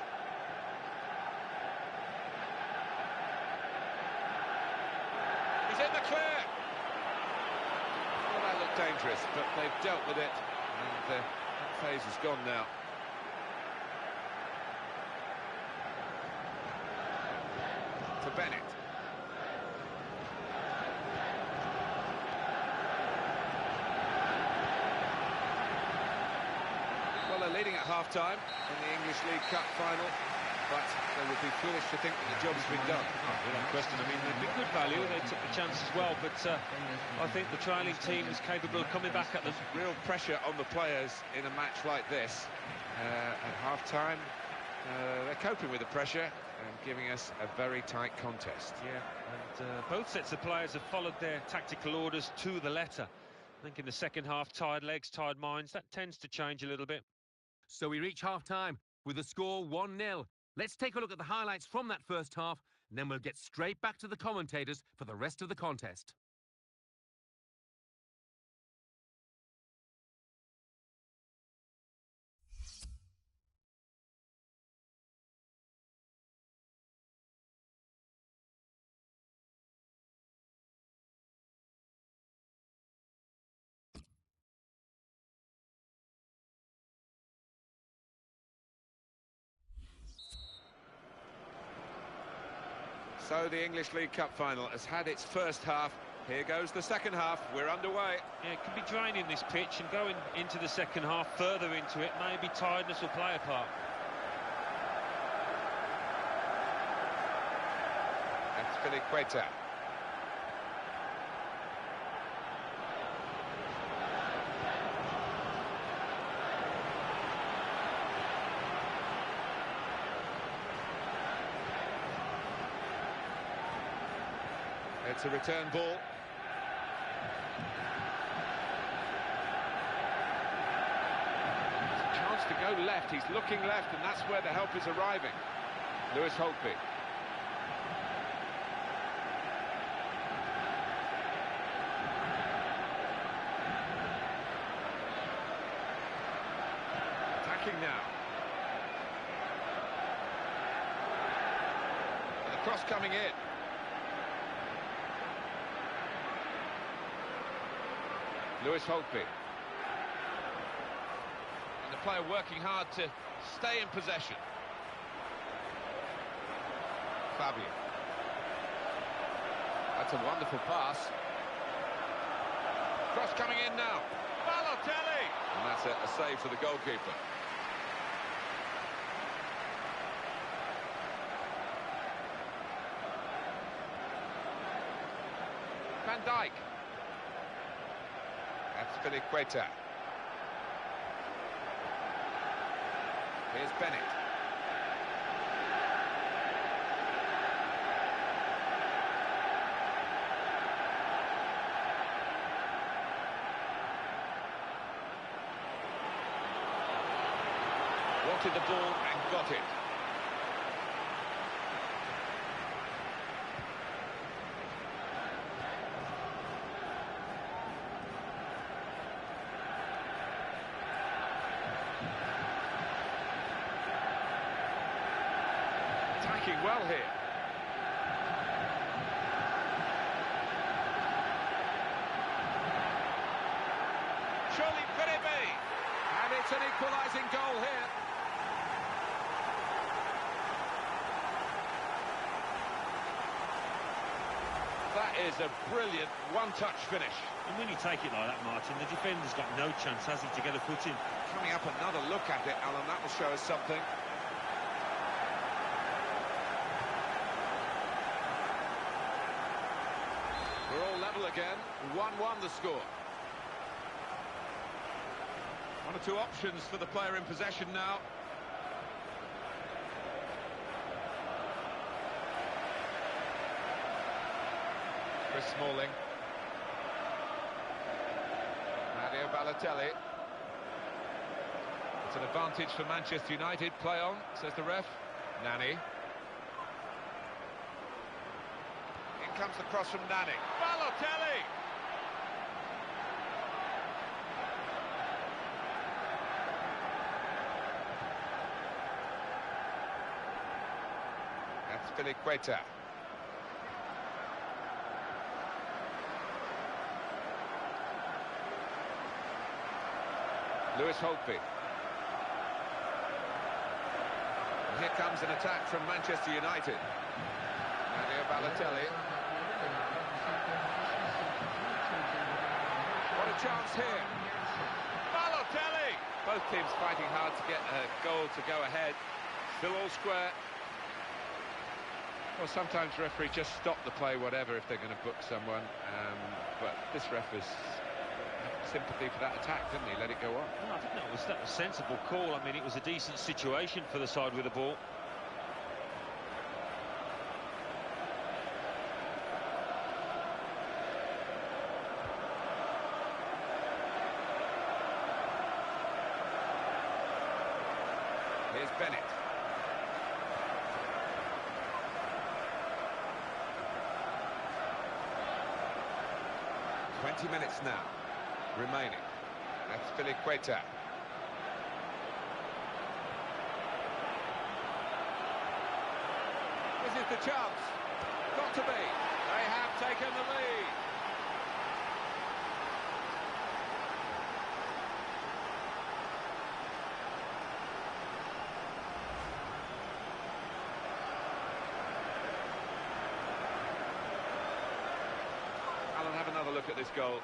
B: He's in the clear. Well, that looked dangerous, but they've dealt with it, and that phase is gone now. To Bennett. Well, they're leading at half-time in the English League Cup final, but they would be foolish to think that the job's been done.
C: Without question, I mean, they'd be good value, they took the chance as well, but I think the trailing team was capable of coming back at them.
B: Real pressure on the players in a match like this. At half-time, they're coping with the pressure and giving us a very tight contest.
C: Yeah, and both sets of players have followed their tactical orders to the letter. I think in the second half, tired legs, tired minds, that tends to change a little bit.
A: So we reach half-time with the score 1-0. Let's take a look at the highlights from that first half, and then we'll get straight back to the commentators for the rest of the contest.
B: So the English League Cup final has had its first half. Here goes the second half. We're underway.
C: Yeah, it can be draining, this pitch, and going into the second half, further into it, maybe tiredness will play a part.
B: That's Fifa14. It's a return ball. It's a chance to go left. He's looking left, and that's where the help is arriving. Lewis Holtby. Attacking now. And the cross coming in. Lewis Holtby. And the player working hard to stay in possession. Fabio. That's a wonderful pass. Cross coming in now. Balotelli! And that's a save for the goalkeeper. Van Dijk. That's Fifa14. Here's Bennett.
F: Wanted the ball and got it. Attacking well here. Surely could it be? And it's an equalising goal here. That is a brilliant one-touch finish.
C: And when you take it like that, Martin, the defender's got no chance, has he, to get a foot in?
B: Coming up, another look at it, Alan. That will show us something. We're all level again. 1-1 the score. One or two options for the player in possession now. Chris Smalling. Mario Balotelli. It's an advantage for Manchester United. Play on, says the ref. Nani. In comes the cross from Nani. Balotelli! That's Filiqueta. Lewis Holtby. And here comes an attack from Manchester United. Mario Balotelli. What a chance here. Balotelli! Both teams fighting hard to get a goal to go ahead. Still all square. Well, sometimes referee just stop the play, whatever, if they're going to book someone. But this ref has sympathy for that attack, didn't he? Let it go on.
C: Well, I think that was a sensible call. I mean, it was a decent situation for the side with the ball.
B: Here's Bennett. Minutes now remaining. That's Filiqueta. This is the chance. Got to be. They have taken the lead. Alan, have another look at this goal.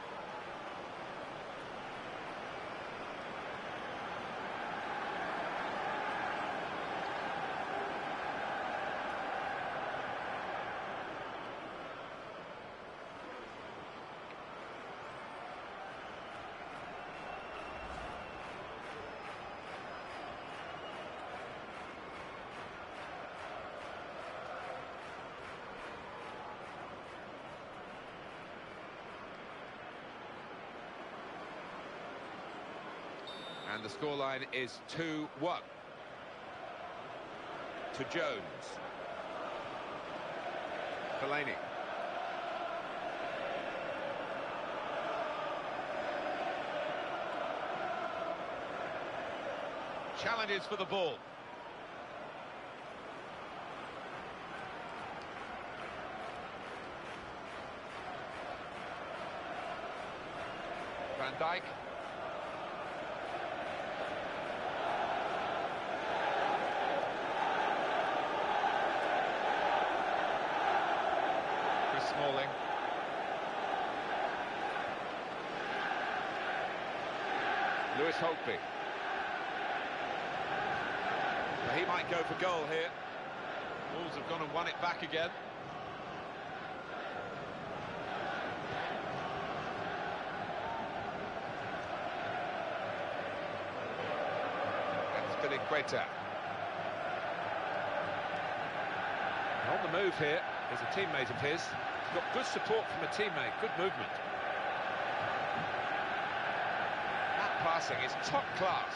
B: And the scoreline is 2-1 to Jones. Fellaini. Challenges for the ball. Van Dijk. Smalling. Lewis Holtby. Well, he might go for goal here. Wolves have gone and won it back again. That's Filiqueta. On the move here is a teammate of his. He's got good support from a teammate, good movement. That passing is top class.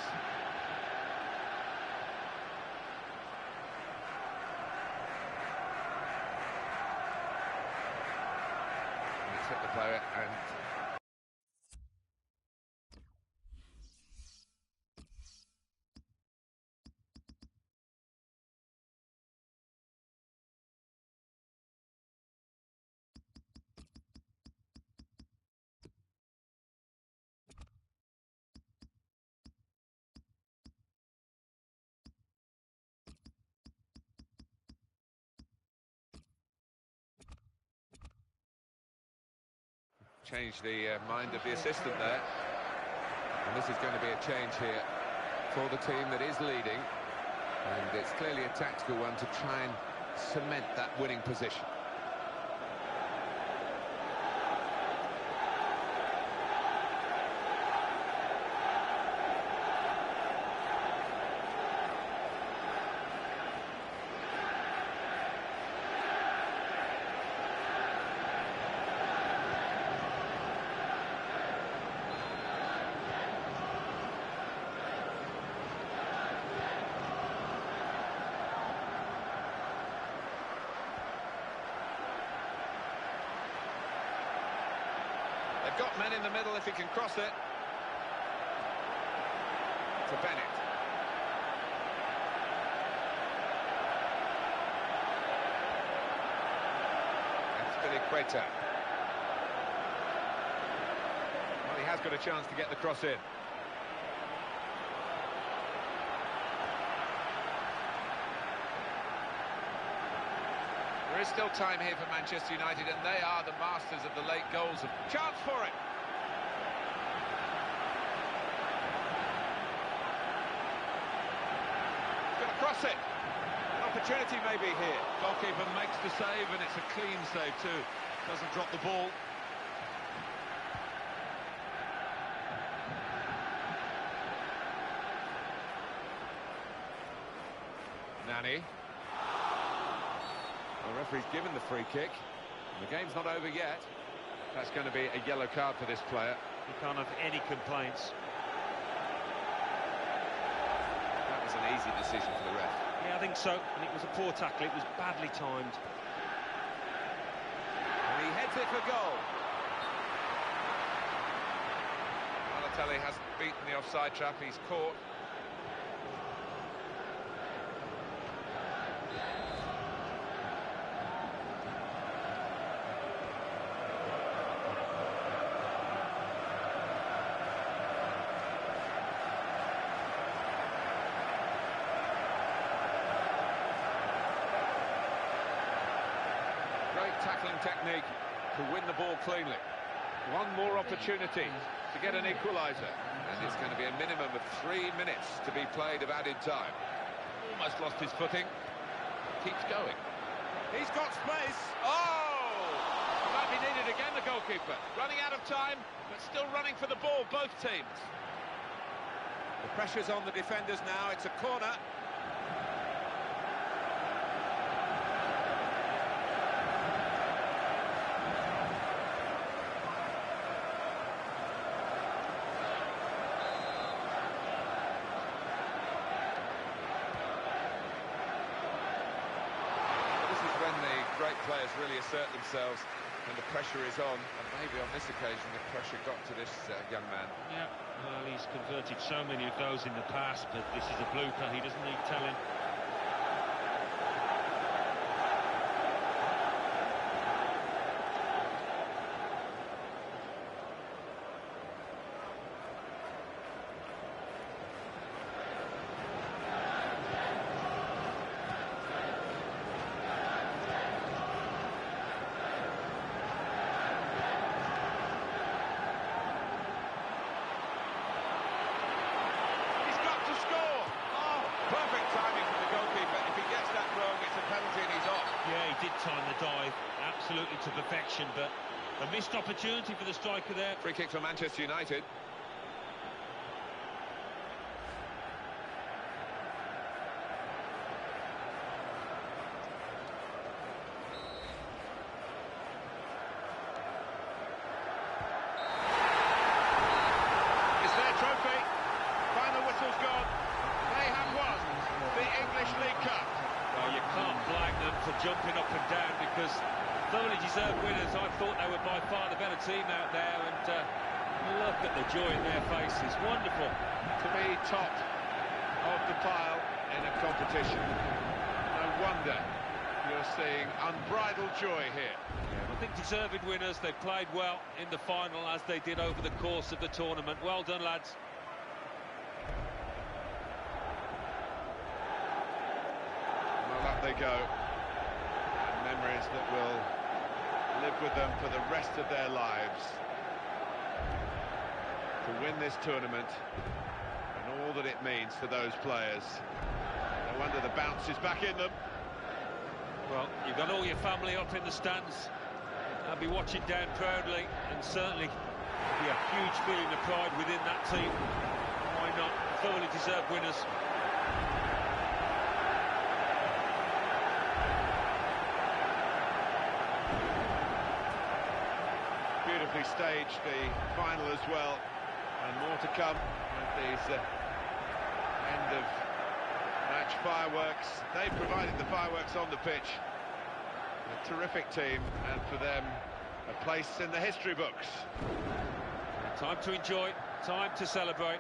B: He's hit the player and... change the mind of the assistant there. And this is going to be a change here for the team that is leading. And it's clearly a tactical one to try and cement that winning position. They've got men in the middle if he can cross it. To Bennett. Queta. Well, he has got a chance to get the cross in. There is still time here for Manchester United, and they are the masters of the late goals. Chance for it. Going to cross it. An opportunity maybe here.
C: Goalkeeper makes the save, and it's a clean save too. Doesn't drop the ball.
B: Nani. The referee's given the free kick. The game's not over yet. That's going to be a yellow card for this player.
C: You can't have any complaints.
B: That was an easy decision for the ref.
C: Yeah, I think so. And it was a poor tackle. It was badly timed.
B: And he heads it for goal. Balotelli hasn't beaten the offside trap. He's caught. Tackling technique to win the ball cleanly. One more opportunity to get an equaliser, and it's going to be a minimum of 3 minutes to be played of added time. Almost lost his footing. Keeps going. He's got space. Oh! He might be needed again, the goalkeeper. Running out of time, but still running for the ball, both teams. The pressure's on the defenders now. It's a corner. Great players really assert themselves when the pressure is on, and maybe on this occasion the pressure got to this young man.
C: Yeah, well, he's converted so many of those in the past, but this is a blooper. He doesn't need telling. Time the dive absolutely to perfection, but a missed opportunity for the striker there.
B: Free kick for Manchester United.
C: winners. I thought they were by far the better team out there, and look at the joy in their faces. Wonderful.
B: To be top of the pile in a competition. No wonder you're seeing unbridled joy here.
C: I think deserved winners. They played well in the final, as they did over the course of the tournament. Well done, lads.
B: Well, up they go. And memories that will live with them for the rest of their lives. To win this tournament and all that it means to those players. No wonder the bounce is back in them.
C: Well, you've got all your family up in the stands. They'll be watching down proudly, and certainly there'll be a huge feeling of pride within that team. Why not? Thoroughly deserved winners.
B: Beautifully staged, the final as well, and more to come with these end of match fireworks. They provided the fireworks on the pitch. A terrific team, and for them a place in the history books.
C: Time to enjoy, time to celebrate.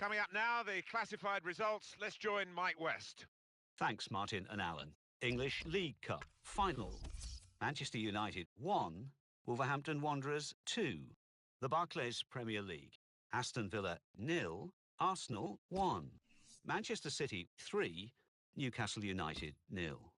B: Coming up now, the classified results. Let's join Mike West.
E: Thanks, Martin and Alan. English League Cup final. Manchester United 1, Wolverhampton Wanderers 2. The Barclays Premier League. Aston Villa 0, Arsenal 1. Manchester City 3, Newcastle United 0.